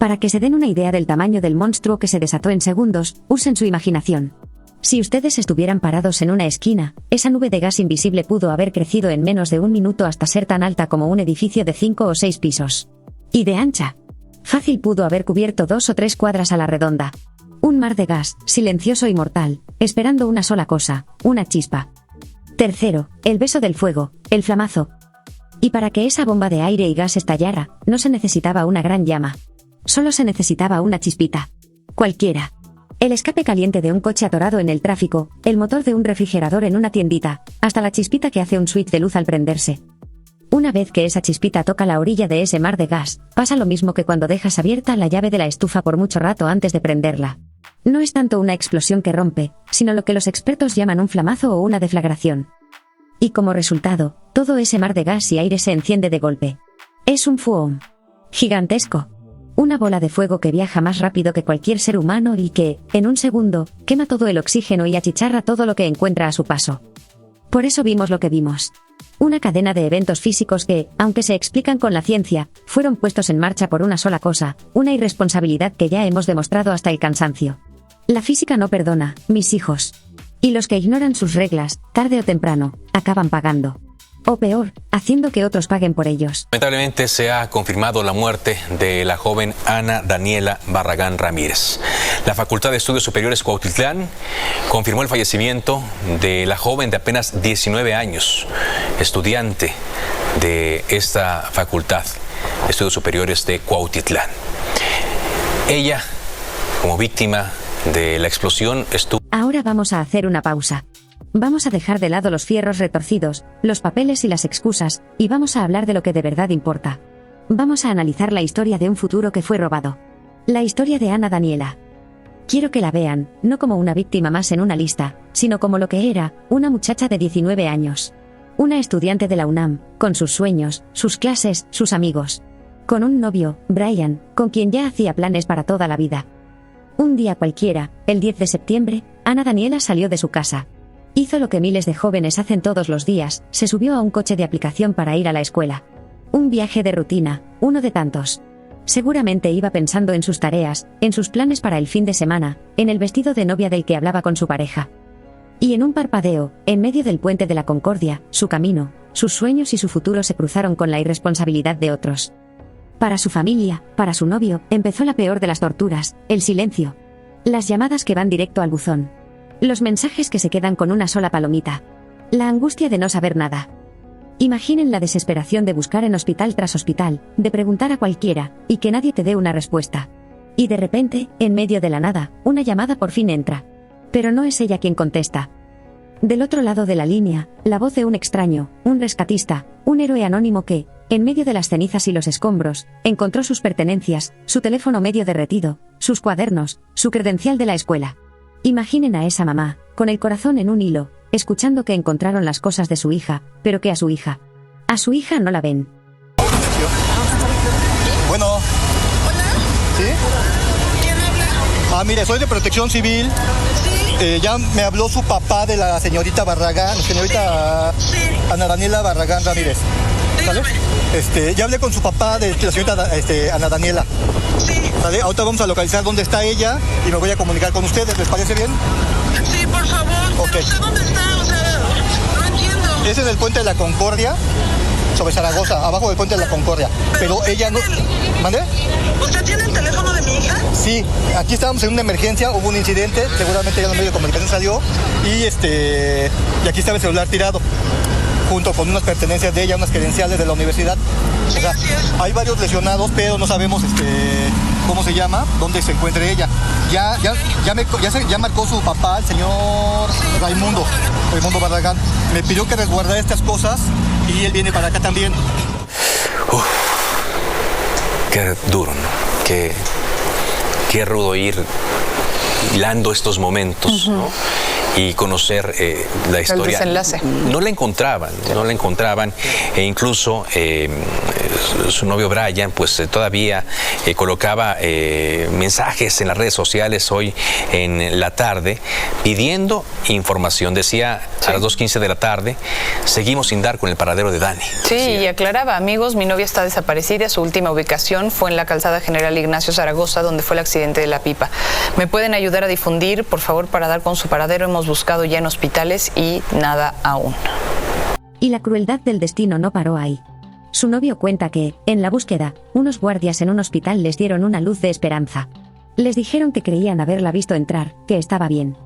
Speaker 4: Para que se den una idea del tamaño del monstruo que se desató en segundos, usen su imaginación. Si ustedes estuvieran parados en una esquina, esa nube de gas invisible pudo haber crecido en menos de un minuto hasta ser tan alta como un edificio de 5 o 6 pisos. Y de ancha. Fácil pudo haber cubierto 2 o 3 cuadras a la redonda. Un mar de gas, silencioso y mortal, esperando una sola cosa, una chispa. Tercero, el beso del fuego, el flamazo. Y para que esa bomba de aire y gas estallara, no se necesitaba una gran llama. Solo se necesitaba una chispita. Cualquiera. El escape caliente de un coche atorado en el tráfico, el motor de un refrigerador en una tiendita, hasta la chispita que hace un switch de luz al prenderse. Una vez que esa chispita toca la orilla de ese mar de gas, pasa lo mismo que cuando dejas abierta la llave de la estufa por mucho rato antes de prenderla. No es tanto una explosión que rompe, sino lo que los expertos llaman un flamazo o una deflagración. Y como resultado, todo ese mar de gas y aire se enciende de golpe. Es un fuego gigantesco. Una bola de fuego que viaja más rápido que cualquier ser humano y que, en un segundo, quema todo el oxígeno y achicharra todo lo que encuentra a su paso. Por eso vimos lo que vimos. Una cadena de eventos físicos que, aunque se explican con la ciencia, fueron puestos en marcha por una sola cosa, una irresponsabilidad que ya hemos demostrado hasta el cansancio. La física no perdona, mis hijos. Y los que ignoran sus reglas, tarde o temprano, acaban pagando. O peor, haciendo que otros paguen por ellos.
Speaker 10: Lamentablemente se ha confirmado la muerte de la joven Ana Daniela Barragán Ramírez. La Facultad de Estudios Superiores Cuautitlán confirmó el fallecimiento de la joven de apenas 19 años, estudiante de esta Facultad de Estudios Superiores de Cuautitlán. Ella, como víctima de la explosión, estuvo...
Speaker 4: Ahora vamos a hacer una pausa. Vamos a dejar de lado los fierros retorcidos, los papeles y las excusas, y vamos a hablar de lo que de verdad importa. Vamos a analizar la historia de un futuro que fue robado. La historia de Ana Daniela. Quiero que la vean, no como una víctima más en una lista, sino como lo que era, una muchacha de 19 años. Una estudiante de la UNAM, con sus sueños, sus clases, sus amigos. Con un novio, Brian, con quien ya hacía planes para toda la vida. Un día cualquiera, el 10 de septiembre, Ana Daniela salió de su casa. Hizo lo que miles de jóvenes hacen todos los días, se subió a un coche de aplicación para ir a la escuela. Un viaje de rutina, uno de tantos. Seguramente iba pensando en sus tareas, en sus planes para el fin de semana, en el vestido de novia del que hablaba con su pareja. Y en un parpadeo, en medio del puente de la Concordia, su camino, sus sueños y su futuro se cruzaron con la irresponsabilidad de otros. Para su familia, para su novio, empezó la peor de las torturas, el silencio. Las llamadas que van directo al buzón. Los mensajes que se quedan con una sola palomita. La angustia de no saber nada. Imaginen la desesperación de buscar en hospital tras hospital, de preguntar a cualquiera, y que nadie te dé una respuesta. Y de repente, en medio de la nada, una llamada por fin entra. Pero no es ella quien contesta. Del otro lado de la línea, la voz de un extraño, un rescatista, un héroe anónimo que, en medio de las cenizas y los escombros, encontró sus pertenencias, su teléfono medio derretido, sus cuadernos, su credencial de la escuela. Imaginen a esa mamá, con el corazón en un hilo, escuchando que encontraron las cosas de su hija, pero que a su hija no la ven.
Speaker 11: Bueno. ¿Hola? ¿Sí? ¿Quién habla? Mire, soy de Protección Civil. Sí. Ya me habló su papá de la señorita Barragán, señorita sí. Ana Daniela Barragán Ramírez. ¿Sale? Ya hablé con su papá de la señorita Ana Daniela. Sí. ¿Sale? Ahorita vamos a localizar dónde está ella y me voy a comunicar con ustedes. ¿Les parece bien?
Speaker 12: Sí, por favor. Okay. ¿Pero usted dónde está? O sea, no entiendo.
Speaker 11: Ese es el puente de la Concordia, sobre Zaragoza, abajo del puente de la Concordia. Pero ella no... ¿Mande?
Speaker 12: ¿Usted tiene el teléfono de mi hija?
Speaker 11: Sí, aquí estábamos en una emergencia, hubo un incidente, seguramente ya en los medios de comunicación salió, y aquí estaba el celular tirado, junto con unas pertenencias de ella, unas credenciales de la universidad. O sea, hay varios lesionados, pero no sabemos cómo se llama, dónde se encuentra ella. Ya marcó su papá, el señor Raimundo Barragán. Me pidió que resguardara estas cosas y él viene para acá también.
Speaker 10: Qué duro, ¿no? Qué rudo ir hilando estos momentos, ¿no? y conocer la historia.
Speaker 13: El desenlace.
Speaker 10: No la encontraban e incluso su novio Brian pues todavía colocaba mensajes en las redes sociales hoy en la tarde pidiendo información. Decía a las 2:15 de la tarde, seguimos sin dar con el paradero de Dani.
Speaker 13: Sí,
Speaker 10: decía.
Speaker 13: Y aclaraba, amigos, mi novia está desaparecida, su última ubicación fue en la calzada General Ignacio Zaragoza, donde fue el accidente de la pipa. ¿Me pueden ayudar a difundir, por favor, para dar con su paradero? Hemos buscado ya en hospitales y nada aún.
Speaker 4: Y la crueldad del destino no paró ahí. Su novio cuenta que, en la búsqueda, unos guardias en un hospital les dieron una luz de esperanza. Les dijeron que creían haberla visto entrar, que estaba bien.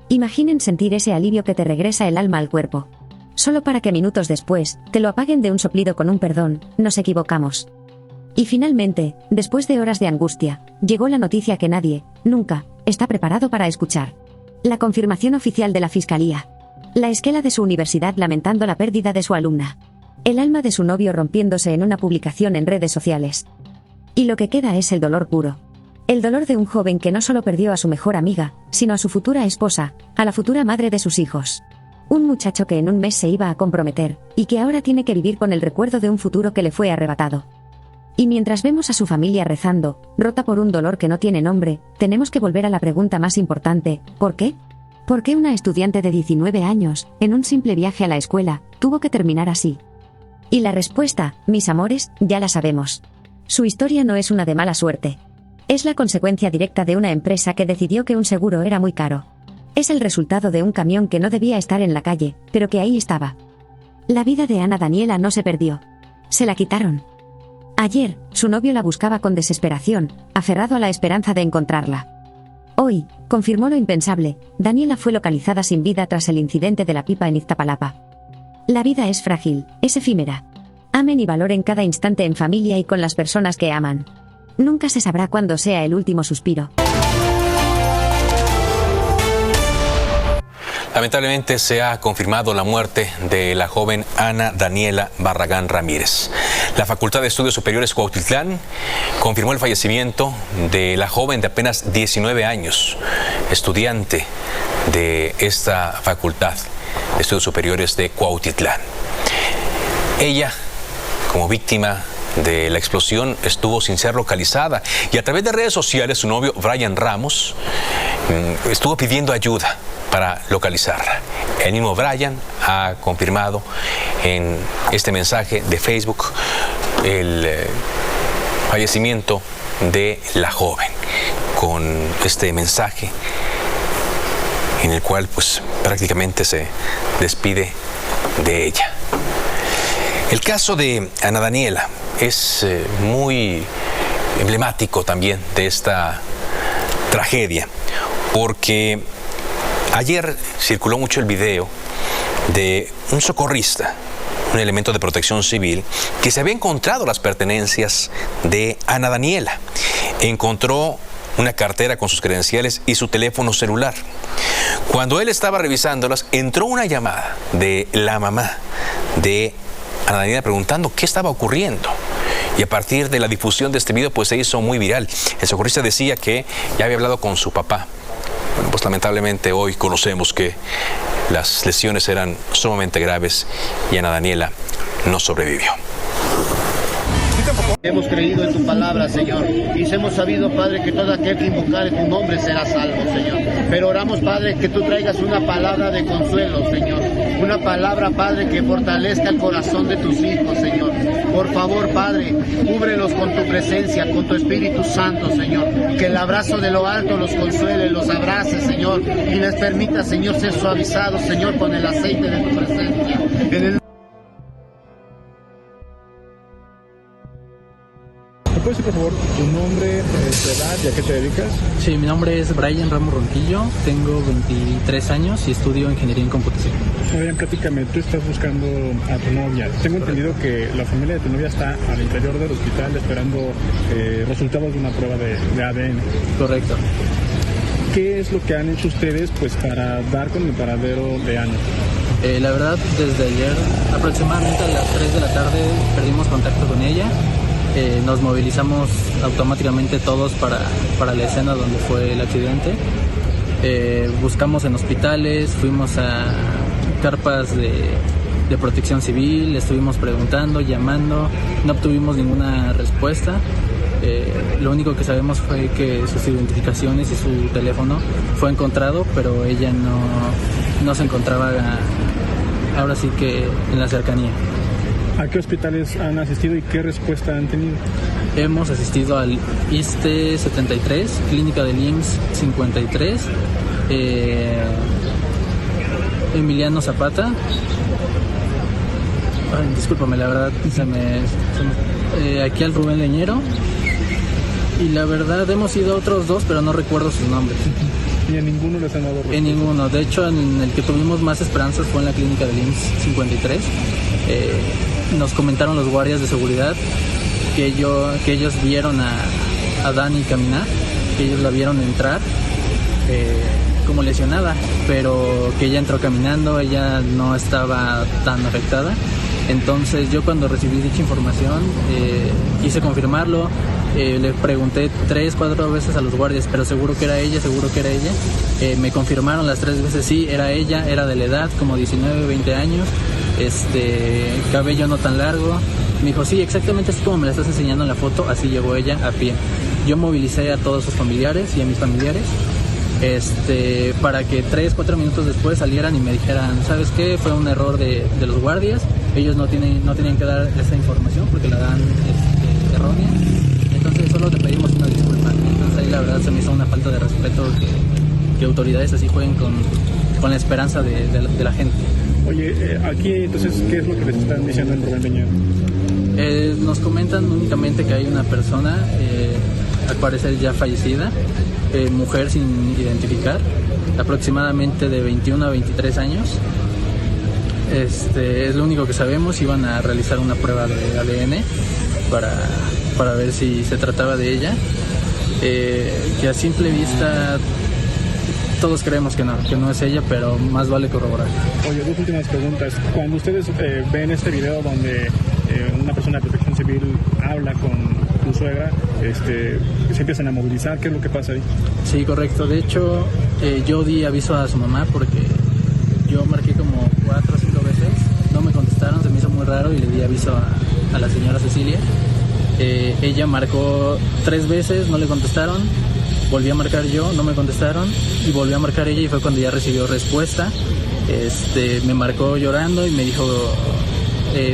Speaker 4: Imaginen sentir ese alivio que te regresa el alma al cuerpo. Solo para que minutos después, te lo apaguen de un soplido con un perdón, nos equivocamos. Y finalmente, después de horas de angustia, llegó la noticia que nadie, nunca, está preparado para escuchar. La confirmación oficial de la Fiscalía. La esquela de su universidad lamentando la pérdida de su alumna. El alma de su novio rompiéndose en una publicación en redes sociales. Y lo que queda es el dolor puro. El dolor de un joven que no solo perdió a su mejor amiga, sino a su futura esposa, a la futura madre de sus hijos. Un muchacho que en un mes se iba a comprometer, y que ahora tiene que vivir con el recuerdo de un futuro que le fue arrebatado. Y mientras vemos a su familia rezando, rota por un dolor que no tiene nombre, tenemos que volver a la pregunta más importante, ¿por qué? ¿Por qué una estudiante de 19 años, en un simple viaje a la escuela, tuvo que terminar así? Y la respuesta, mis amores, ya la sabemos. Su historia no es una de mala suerte. Es la consecuencia directa de una empresa que decidió que un seguro era muy caro. Es el resultado de un camión que no debía estar en la calle, pero que ahí estaba. La vida de Ana Daniela no se perdió. Se la quitaron. Ayer, su novio la buscaba con desesperación, aferrado a la esperanza de encontrarla. Hoy, confirmó lo impensable, Daniela fue localizada sin vida tras el incidente de la pipa en Iztapalapa. La vida es frágil, es efímera. Amen y valoren cada instante en familia y con las personas que aman. Nunca se sabrá cuándo sea el último suspiro.
Speaker 10: Lamentablemente se ha confirmado la muerte de la joven Ana Daniela Barragán Ramírez. La Facultad de Estudios Superiores Cuautitlán confirmó el fallecimiento de la joven de apenas 19 años, estudiante de esta Facultad de Estudios Superiores de Cuautitlán. Ella, como víctima de la explosión, estuvo sin ser localizada y a través de redes sociales su novio Brian Ramos estuvo pidiendo ayuda para localizarla. El mismo Brian ha confirmado en este mensaje de Facebook el fallecimiento de la joven, con este mensaje en el cual pues prácticamente se despide de ella. El caso de Ana Daniela es muy emblemático también de esta tragedia, porque ayer circuló mucho el video de un socorrista, un elemento de protección civil, que se había encontrado las pertenencias de Ana Daniela. Encontró una cartera con sus credenciales y su teléfono celular. Cuando él estaba revisándolas, entró una llamada de la mamá de Ana Daniela preguntando qué estaba ocurriendo. Y a partir de la difusión de este video, pues se hizo muy viral. El socorrista decía que ya había hablado con su papá. Bueno, pues lamentablemente hoy conocemos que las lesiones eran sumamente graves y Ana Daniela no sobrevivió.
Speaker 14: Hemos creído en tu palabra, Señor, y hemos sabido, Padre, que todo aquel que invocare tu nombre será salvo, Señor. Pero oramos, Padre, que tú traigas una palabra de consuelo, Señor. Una palabra, Padre, que fortalezca el corazón de tus hijos, Señor. Por favor, Padre, cúbrelos con tu presencia, con tu Espíritu Santo, Señor. Que el abrazo de lo alto los consuele, los abrace, Señor, y les permita, Señor, ser suavizados, Señor, con el aceite de tu presencia.
Speaker 15: ¿Puedes decir, por favor, tu nombre, tu edad y a qué te dedicas?
Speaker 16: Sí, mi nombre es Brian Ramos Ronquillo, tengo 23 años y estudio Ingeniería en Computación.
Speaker 15: Brian, platícame, tú estás buscando a tu novia. Tengo entendido que la familia de tu novia está al interior del hospital esperando resultados de una prueba de ADN.
Speaker 16: Correcto.
Speaker 15: ¿Qué es lo que han hecho ustedes pues para dar con el paradero de Ana?
Speaker 16: La verdad, desde ayer, aproximadamente a las 3 de la tarde, perdimos contacto con ella. Nos movilizamos automáticamente todos para la escena donde fue el accidente. Buscamos en hospitales, fuimos a carpas de protección civil, estuvimos preguntando, llamando, no obtuvimos ninguna respuesta. Lo único que sabemos fue que sus identificaciones y su teléfono fue encontrado, pero ella no se encontraba ahora sí que en la cercanía.
Speaker 15: ¿A qué hospitales han asistido y qué respuesta han tenido?
Speaker 16: Hemos asistido al ISSSTE 73, Clínica del IMSS 53, Emiliano Zapata. Ay, discúlpame, la verdad, aquí al Rubén Leñero. Y la verdad hemos ido a otros 2, pero no recuerdo sus nombres.
Speaker 15: ¿Y en ninguno les han dado respuesta?
Speaker 16: En ninguno. De hecho, en el que tuvimos más esperanzas fue en la clínica del IMSS 53. Nos comentaron los guardias de seguridad que ellos vieron a Dani caminar, que ellos la vieron entrar como lesionada, pero que ella entró caminando, ella no estaba tan afectada. Entonces yo cuando recibí dicha información quise confirmarlo, le pregunté 3-4 veces a los guardias, pero seguro que era ella. Me confirmaron las 3 veces, sí, era ella, era de la edad, como 19-20 años, cabello no tan largo. Me dijo, sí, exactamente así como me la estás enseñando en la foto, así llegó ella a pie. Yo movilicé a todos sus familiares y a mis familiares para que 3-4 minutos después salieran y me dijeran, ¿sabes qué? Fue un error de los guardias, ellos no tenían que dar esa información porque la dan errónea, entonces solo te pedimos una disculpa. Entonces ahí la verdad se me hizo una falta de respeto que autoridades así jueguen con la esperanza de la gente.
Speaker 15: Oye, aquí entonces, ¿qué es lo que les están diciendo en Rubén Leñero?
Speaker 16: Nos comentan únicamente que hay una persona, al parecer ya fallecida, mujer sin identificar, aproximadamente de 21 a 23 años. Es lo único que sabemos. Iban a realizar una prueba de ADN para ver si se trataba de ella, que a simple vista todos creemos que no es ella, pero más vale corroborar.
Speaker 15: Oye, 2 últimas preguntas. Cuando ustedes ven este video donde una persona de protección civil habla con tu suegra, se empiezan a movilizar, ¿qué es lo que pasa ahí? Sí, correcto. De hecho, yo di aviso a su mamá porque yo marqué como 4 o 5 veces, no me contestaron, se me hizo muy raro y le di aviso a la señora Cecilia. Ella marcó 3 veces, no le contestaron, volví a marcar yo, no me contestaron y volví a marcar ella y fue cuando ya recibió respuesta. Me marcó llorando y me dijo,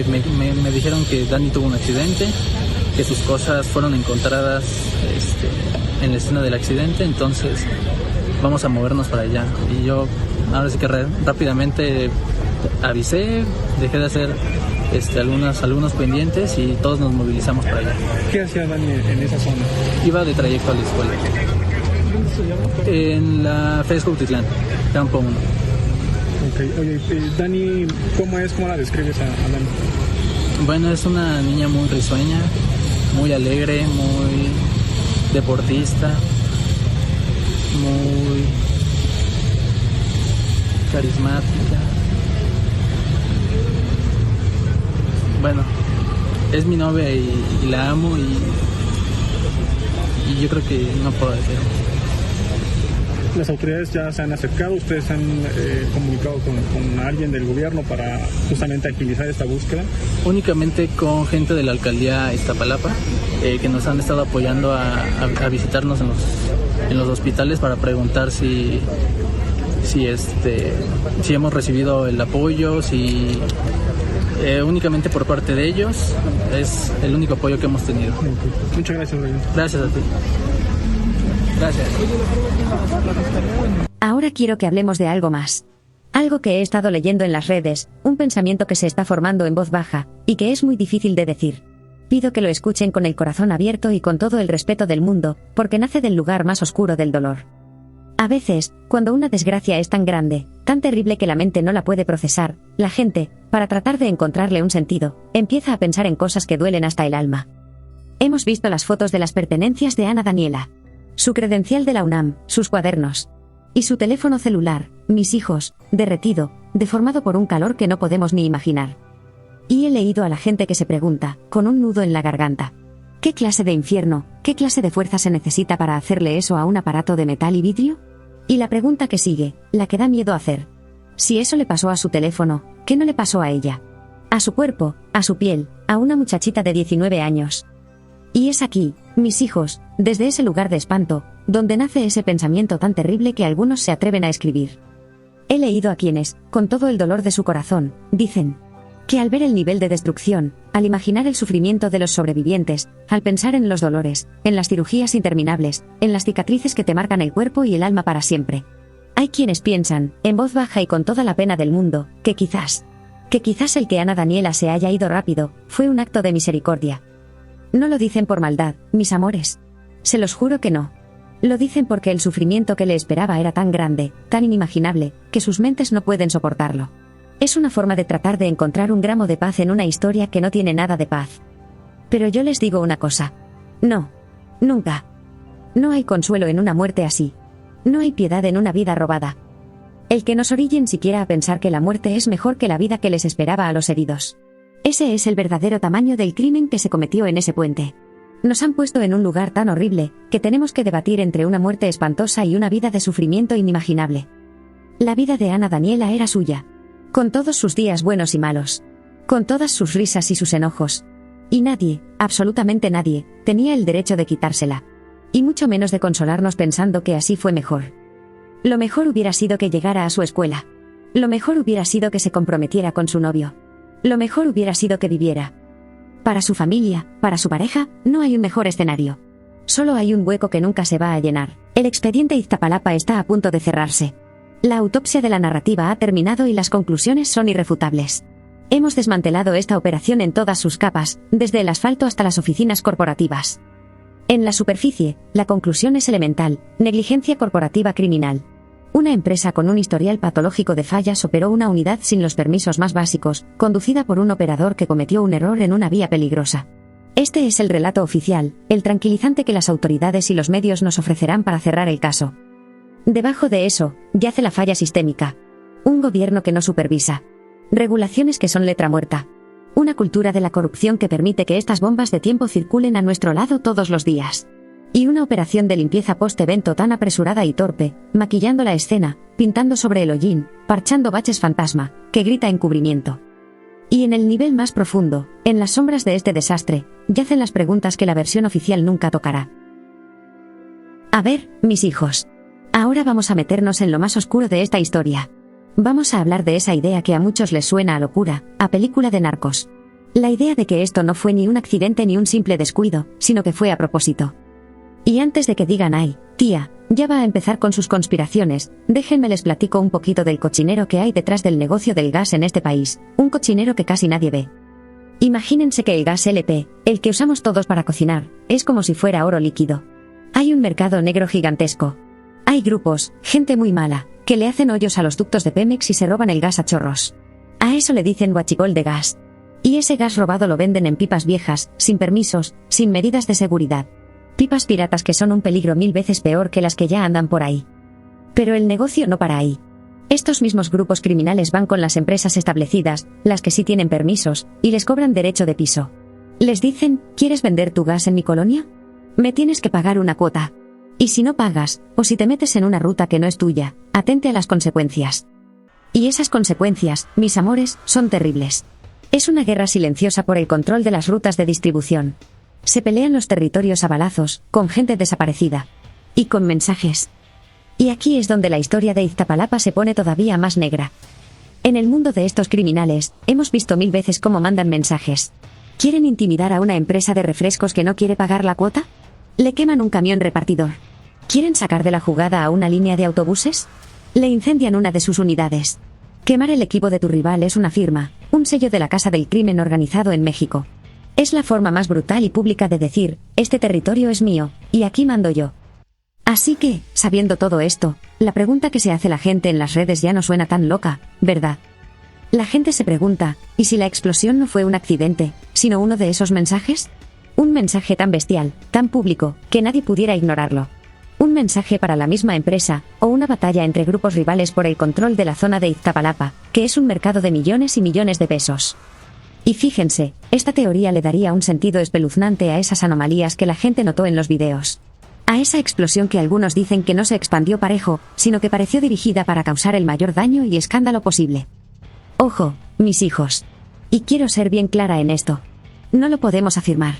Speaker 15: me dijeron que Dani tuvo un accidente, que sus cosas fueron encontradas en la escena del accidente, entonces vamos a movernos para allá. Y yo ahora sí que rápidamente avisé, dejé de hacer algunos pendientes y todos nos movilizamos para allá. ¿Qué hacía Dani en esa zona?
Speaker 16: Iba de trayecto a la escuela.
Speaker 15: ¿Dónde se llama?
Speaker 13: En la FES Cuautitlán, Campo 1.
Speaker 15: Ok, oye, Dani, ¿cómo es? ¿Cómo la describes a Dani?
Speaker 13: Bueno, es una niña muy risueña, muy alegre, muy deportista, muy carismática. Bueno, es mi novia y la amo y yo creo que no puedo decir.
Speaker 15: ¿Las autoridades ya se han acercado? ¿Ustedes han comunicado con alguien del gobierno para justamente agilizar esta búsqueda?
Speaker 13: Únicamente con gente de la alcaldía Iztapalapa, que nos han estado apoyando a visitarnos en los hospitales para preguntar si hemos recibido el apoyo, únicamente por parte de ellos. Es el único apoyo que hemos tenido.
Speaker 15: Muchas gracias, Rubén.
Speaker 13: Gracias a ti. Gracias.
Speaker 4: Ahora quiero que hablemos de algo más. Algo que he estado leyendo en las redes, un pensamiento que se está formando en voz baja, y que es muy difícil de decir. Pido que lo escuchen con el corazón abierto y con todo el respeto del mundo, porque nace del lugar más oscuro del dolor. A veces, cuando una desgracia es tan grande, tan terrible que la mente no la puede procesar, la gente, para tratar de encontrarle un sentido, empieza a pensar en cosas que duelen hasta el alma. Hemos visto las fotos de las pertenencias de Ana Daniela. Su credencial de la UNAM, sus cuadernos. Y su teléfono celular, mis hijos, derretido, deformado por un calor que no podemos ni imaginar. Y he leído a la gente que se pregunta, con un nudo en la garganta: ¿qué clase de infierno, qué clase de fuerza se necesita para hacerle eso a un aparato de metal y vidrio? Y la pregunta que sigue, la que da miedo hacer. Si eso le pasó a su teléfono, ¿qué no le pasó a ella? A su cuerpo, a su piel, a una muchachita de 19 años. Y es aquí, mis hijos, desde ese lugar de espanto, donde nace ese pensamiento tan terrible que algunos se atreven a escribir. He leído a quienes, con todo el dolor de su corazón, dicen que al ver el nivel de destrucción, al imaginar el sufrimiento de los sobrevivientes, al pensar en los dolores, en las cirugías interminables, en las cicatrices que te marcan el cuerpo y el alma para siempre. Hay quienes piensan, en voz baja y con toda la pena del mundo, que quizás el que Ana Daniela se haya ido rápido, fue un acto de misericordia. No lo dicen por maldad, mis amores. Se los juro que no. Lo dicen porque el sufrimiento que le esperaba era tan grande, tan inimaginable, que sus mentes no pueden soportarlo. Es una forma de tratar de encontrar un gramo de paz en una historia que no tiene nada de paz. Pero yo les digo una cosa. No. Nunca. No hay consuelo en una muerte así. No hay piedad en una vida robada. El que nos orillen siquiera a pensar que la muerte es mejor que la vida que les esperaba a los heridos. Ese es el verdadero tamaño del crimen que se cometió en ese puente. Nos han puesto en un lugar tan horrible, que tenemos que debatir entre una muerte espantosa y una vida de sufrimiento inimaginable. La vida de Ana Daniela era suya. Con todos sus días buenos y malos. Con todas sus risas y sus enojos. Y nadie, absolutamente nadie, tenía el derecho de quitársela. Y mucho menos de consolarnos pensando que así fue mejor. Lo mejor hubiera sido que llegara a su escuela. Lo mejor hubiera sido que se comprometiera con su novio. Lo mejor hubiera sido que viviera. Para su familia, para su pareja, no hay un mejor escenario. Solo hay un hueco que nunca se va a llenar. El expediente Iztapalapa está a punto de cerrarse. La autopsia de la narrativa ha terminado y las conclusiones son irrefutables. Hemos desmantelado esta operación en todas sus capas, desde el asfalto hasta las oficinas corporativas. En la superficie, la conclusión es elemental: negligencia corporativa criminal. Una empresa con un historial patológico de fallas operó una unidad sin los permisos más básicos, conducida por un operador que cometió un error en una vía peligrosa. Este es el relato oficial, el tranquilizante que las autoridades y los medios nos ofrecerán para cerrar el caso. Debajo de eso, yace la falla sistémica. Un gobierno que no supervisa. Regulaciones que son letra muerta. Una cultura de la corrupción que permite que estas bombas de tiempo circulen a nuestro lado todos los días. Y una operación de limpieza post-evento tan apresurada y torpe, maquillando la escena, pintando sobre el hollín, parchando baches fantasma, que grita encubrimiento. Y en el nivel más profundo, en las sombras de este desastre, yacen las preguntas que la versión oficial nunca tocará. A ver, mis hijos. Ahora vamos a meternos en lo más oscuro de esta historia. Vamos a hablar de esa idea que a muchos les suena a locura, a película de narcos. La idea de que esto no fue ni un accidente ni un simple descuido, sino que fue a propósito. Y antes de que digan ay, tía, ya va a empezar con sus conspiraciones, déjenme les platico un poquito del cochinero que hay detrás del negocio del gas en este país, un cochinero que casi nadie ve. Imagínense que el gas LP, el que usamos todos para cocinar, es como si fuera oro líquido. Hay un mercado negro gigantesco. Hay grupos, gente muy mala, que le hacen hoyos a los ductos de Pemex y se roban el gas a chorros. A eso le dicen huachicol de gas. Y ese gas robado lo venden en pipas viejas, sin permisos, sin medidas de seguridad. Pipas piratas que son un peligro 1000 veces peor que las que ya andan por ahí. Pero el negocio no para ahí. Estos mismos grupos criminales van con las empresas establecidas, las que sí tienen permisos, y les cobran derecho de piso. Les dicen, ¿quieres vender tu gas en mi colonia? Me tienes que pagar una cuota. Y si no pagas, o si te metes en una ruta que no es tuya, atente a las consecuencias. Y esas consecuencias, mis amores, son terribles. Es una guerra silenciosa por el control de las rutas de distribución. Se pelean los territorios a balazos, con gente desaparecida. Y con mensajes. Y aquí es donde la historia de Iztapalapa se pone todavía más negra. En el mundo de estos criminales, hemos visto 1000 veces cómo mandan mensajes. ¿Quieren intimidar a una empresa de refrescos que no quiere pagar la cuota? Le queman un camión repartidor. ¿Quieren sacar de la jugada a una línea de autobuses? Le incendian una de sus unidades. Quemar el equipo de tu rival es una firma, un sello de la Casa del Crimen organizado en México. Es la forma más brutal y pública de decir, este territorio es mío, y aquí mando yo. Así que, sabiendo todo esto, la pregunta que se hace la gente en las redes ya no suena tan loca, ¿verdad? La gente se pregunta, ¿y si la explosión no fue un accidente, sino uno de esos mensajes? Un mensaje tan bestial, tan público, que nadie pudiera ignorarlo. Un mensaje para la misma empresa, o una batalla entre grupos rivales por el control de la zona de Iztapalapa, que es un mercado de millones y millones de pesos. Y fíjense, esta teoría le daría un sentido espeluznante a esas anomalías que la gente notó en los videos. A esa explosión que algunos dicen que no se expandió parejo, sino que pareció dirigida para causar el mayor daño y escándalo posible. Ojo, mis hijos. Y quiero ser bien clara en esto. No lo podemos afirmar.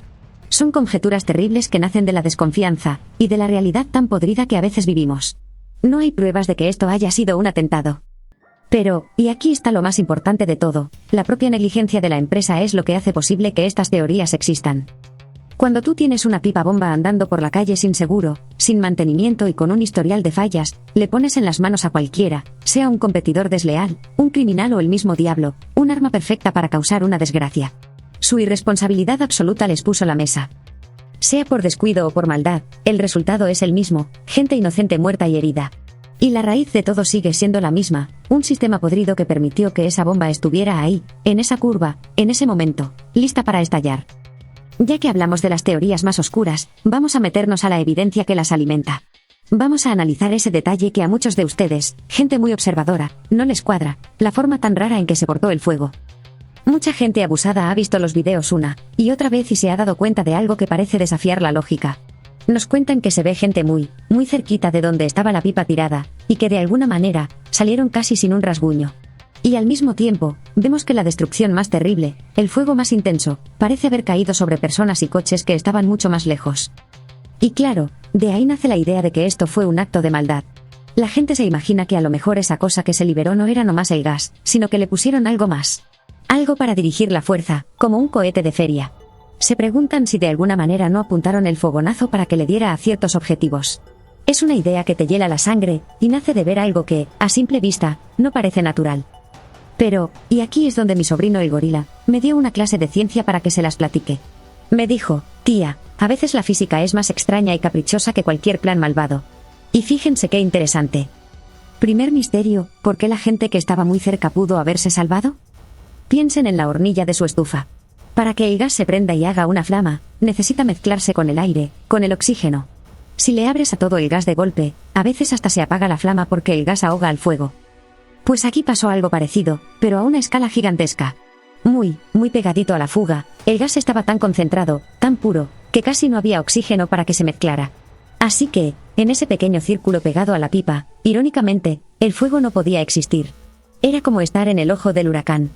Speaker 4: Son conjeturas terribles que nacen de la desconfianza, y de la realidad tan podrida que a veces vivimos. No hay pruebas de que esto haya sido un atentado. Pero, y aquí está lo más importante de todo, la propia negligencia de la empresa es lo que hace posible que estas teorías existan. Cuando tú tienes una pipa bomba andando por la calle sin seguro, sin mantenimiento y con un historial de fallas, le pones en las manos a cualquiera, sea un competidor desleal, un criminal o el mismo diablo, un arma perfecta para causar una desgracia. Su irresponsabilidad absoluta les puso la mesa. Sea por descuido o por maldad, el resultado es el mismo, gente inocente muerta y herida. Y la raíz de todo sigue siendo la misma, un sistema podrido que permitió que esa bomba estuviera ahí, en esa curva, en ese momento, lista para estallar. Ya que hablamos de las teorías más oscuras, vamos a meternos a la evidencia que las alimenta. Vamos a analizar ese detalle que a muchos de ustedes, gente muy observadora, no les cuadra, la forma tan rara en que se portó el fuego. Mucha gente abusada ha visto los videos una y otra vez y se ha dado cuenta de algo que parece desafiar la lógica. Nos cuentan que se ve gente muy cerquita de donde estaba la pipa tirada, y que de alguna manera, salieron casi sin un rasguño. Y al mismo tiempo, vemos que la destrucción más terrible, el fuego más intenso, parece haber caído sobre personas y coches que estaban mucho más lejos. Y claro, de ahí nace la idea de que esto fue un acto de maldad. La gente se imagina que a lo mejor esa cosa que se liberó no era nomás el gas, sino que le pusieron algo más. Algo para dirigir la fuerza, como un cohete de feria. Se preguntan si de alguna manera no apuntaron el fogonazo para que le diera a ciertos objetivos. Es una idea que te hiela la sangre, y nace de ver algo que, a simple vista, no parece natural. Pero, y aquí es donde mi sobrino el gorila, me dio una clase de ciencia para que se las platique. Me dijo, tía, a veces la física es más extraña y caprichosa que cualquier plan malvado. Y fíjense qué interesante. Primer misterio, ¿por qué la gente que estaba muy cerca pudo haberse salvado? Piensen en la hornilla de su estufa. Para que el gas se prenda y haga una flama, necesita mezclarse con el aire, con el oxígeno. Si le abres a todo el gas de golpe, a veces hasta se apaga la flama porque el gas ahoga al fuego. Pues aquí pasó algo parecido, pero a una escala gigantesca. Muy pegadito a la fuga, el gas estaba tan concentrado, tan puro, que casi no había oxígeno para que se mezclara. Así que, en ese pequeño círculo pegado a la pipa, irónicamente, el fuego no podía existir. Era como estar en el ojo del huracán.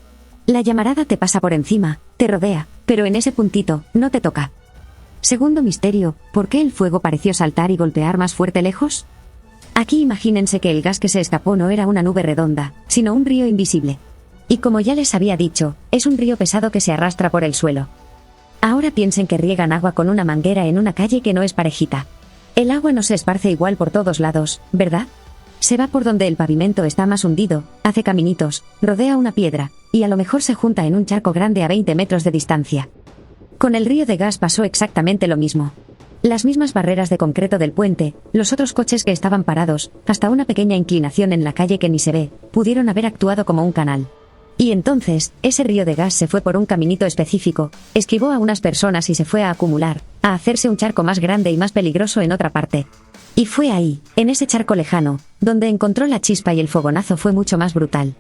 Speaker 4: La llamarada te pasa por encima, te rodea, pero en ese puntito, no te toca. Segundo misterio, ¿por qué el fuego pareció saltar y golpear más fuerte lejos? Aquí imagínense que el gas que se escapó no era una nube redonda, sino un río invisible. Y como ya les había dicho, es un río pesado que se arrastra por el suelo. Ahora piensen que riegan agua con una manguera en una calle que no es parejita. El agua no se esparce igual por todos lados, ¿verdad? Se va por donde el pavimento está más hundido, hace caminitos, rodea una piedra, y a lo mejor se junta en un charco grande a 20 metros de distancia. Con el río de gas pasó exactamente lo mismo. Las mismas barreras de concreto del puente, los otros coches que estaban parados, hasta una pequeña inclinación en la calle que ni se ve, pudieron haber actuado como un canal. Y entonces, ese río de gas se fue por un caminito específico, esquivó a unas personas y se fue a acumular, a hacerse un charco más grande y más peligroso en otra parte. Y fue ahí, en ese charco lejano, donde encontró la chispa y el fogonazo fue mucho más brutal.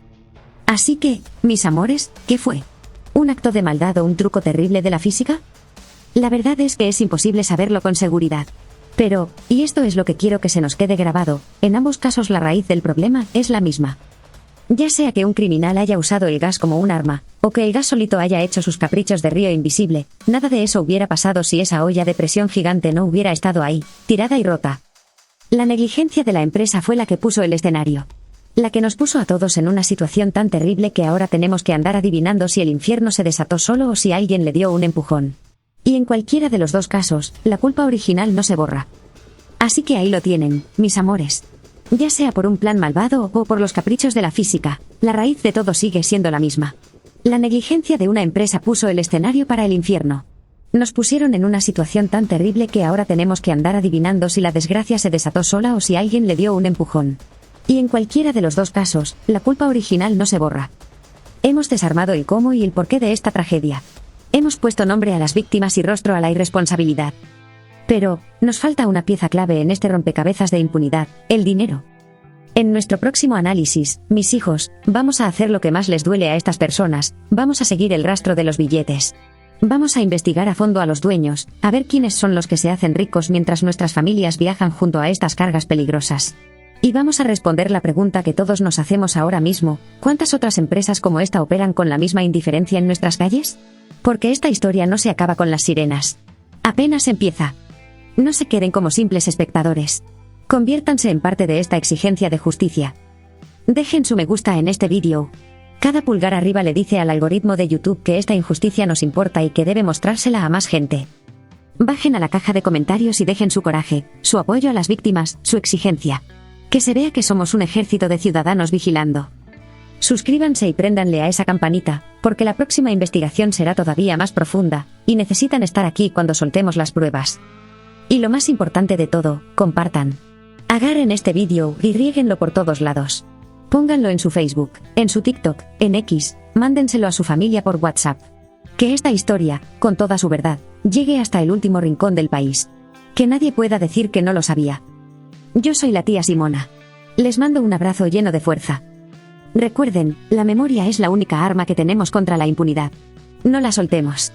Speaker 4: Así que, mis amores, ¿qué fue? ¿Un acto de maldad o un truco terrible de la física? La verdad es que es imposible saberlo con seguridad. Pero, y esto es lo que quiero que se nos quede grabado, en ambos casos la raíz del problema es la misma. Ya sea que un criminal haya usado el gas como un arma, o que el gas solito haya hecho sus caprichos de río invisible, nada de eso hubiera pasado si esa olla de presión gigante no hubiera estado ahí, tirada y rota. La negligencia de la empresa fue la que puso el escenario. La que nos puso a todos en una situación tan terrible que ahora tenemos que andar adivinando si el infierno se desató solo o si alguien le dio un empujón. Y en cualquiera de los dos casos, la culpa original no se borra. Así que ahí lo tienen, mis amores. Ya sea por un plan malvado o por los caprichos de la física, la raíz de todo sigue siendo la misma. La negligencia de una empresa puso el escenario para el infierno. Nos pusieron en una situación tan terrible que ahora tenemos que andar adivinando si la desgracia se desató sola o si alguien le dio un empujón. Y en cualquiera de los dos casos, la culpa original no se borra. Hemos desarmado el cómo y el porqué de esta tragedia. Hemos puesto nombre a las víctimas y rostro a la irresponsabilidad. Pero, nos falta una pieza clave en este rompecabezas de impunidad, el dinero. En nuestro próximo análisis, mis hijos, vamos a hacer lo que más les duele a estas personas, vamos a seguir el rastro de los billetes. Vamos a investigar a fondo a los dueños, a ver quiénes son los que se hacen ricos mientras nuestras familias viajan junto a estas cargas peligrosas. Y vamos a responder la pregunta que todos nos hacemos ahora mismo: ¿cuántas otras empresas como esta operan con la misma indiferencia en nuestras calles? Porque esta historia no se acaba con las sirenas. Apenas empieza. No se queden como simples espectadores. Conviértanse en parte de esta exigencia de justicia. Dejen su me gusta en este vídeo. Cada pulgar arriba le dice al algoritmo de YouTube que esta injusticia nos importa y que debe mostrársela a más gente. Bajen a la caja de comentarios y dejen su coraje, su apoyo a las víctimas, su exigencia. Que se vea que somos un ejército de ciudadanos vigilando. Suscríbanse y préndanle a esa campanita, porque la próxima investigación será todavía más profunda, y necesitan estar aquí cuando soltemos las pruebas. Y lo más importante de todo, compartan. Agarren este vídeo y riéguenlo por todos lados. Pónganlo en su Facebook, en su TikTok, en X, mándenselo a su familia por WhatsApp. Que esta historia, con toda su verdad, llegue hasta el último rincón del país. Que nadie pueda decir que no lo sabía. Yo soy la tía Simona. Les mando un abrazo lleno de fuerza. Recuerden, la memoria es la única arma que tenemos contra la impunidad. No la soltemos.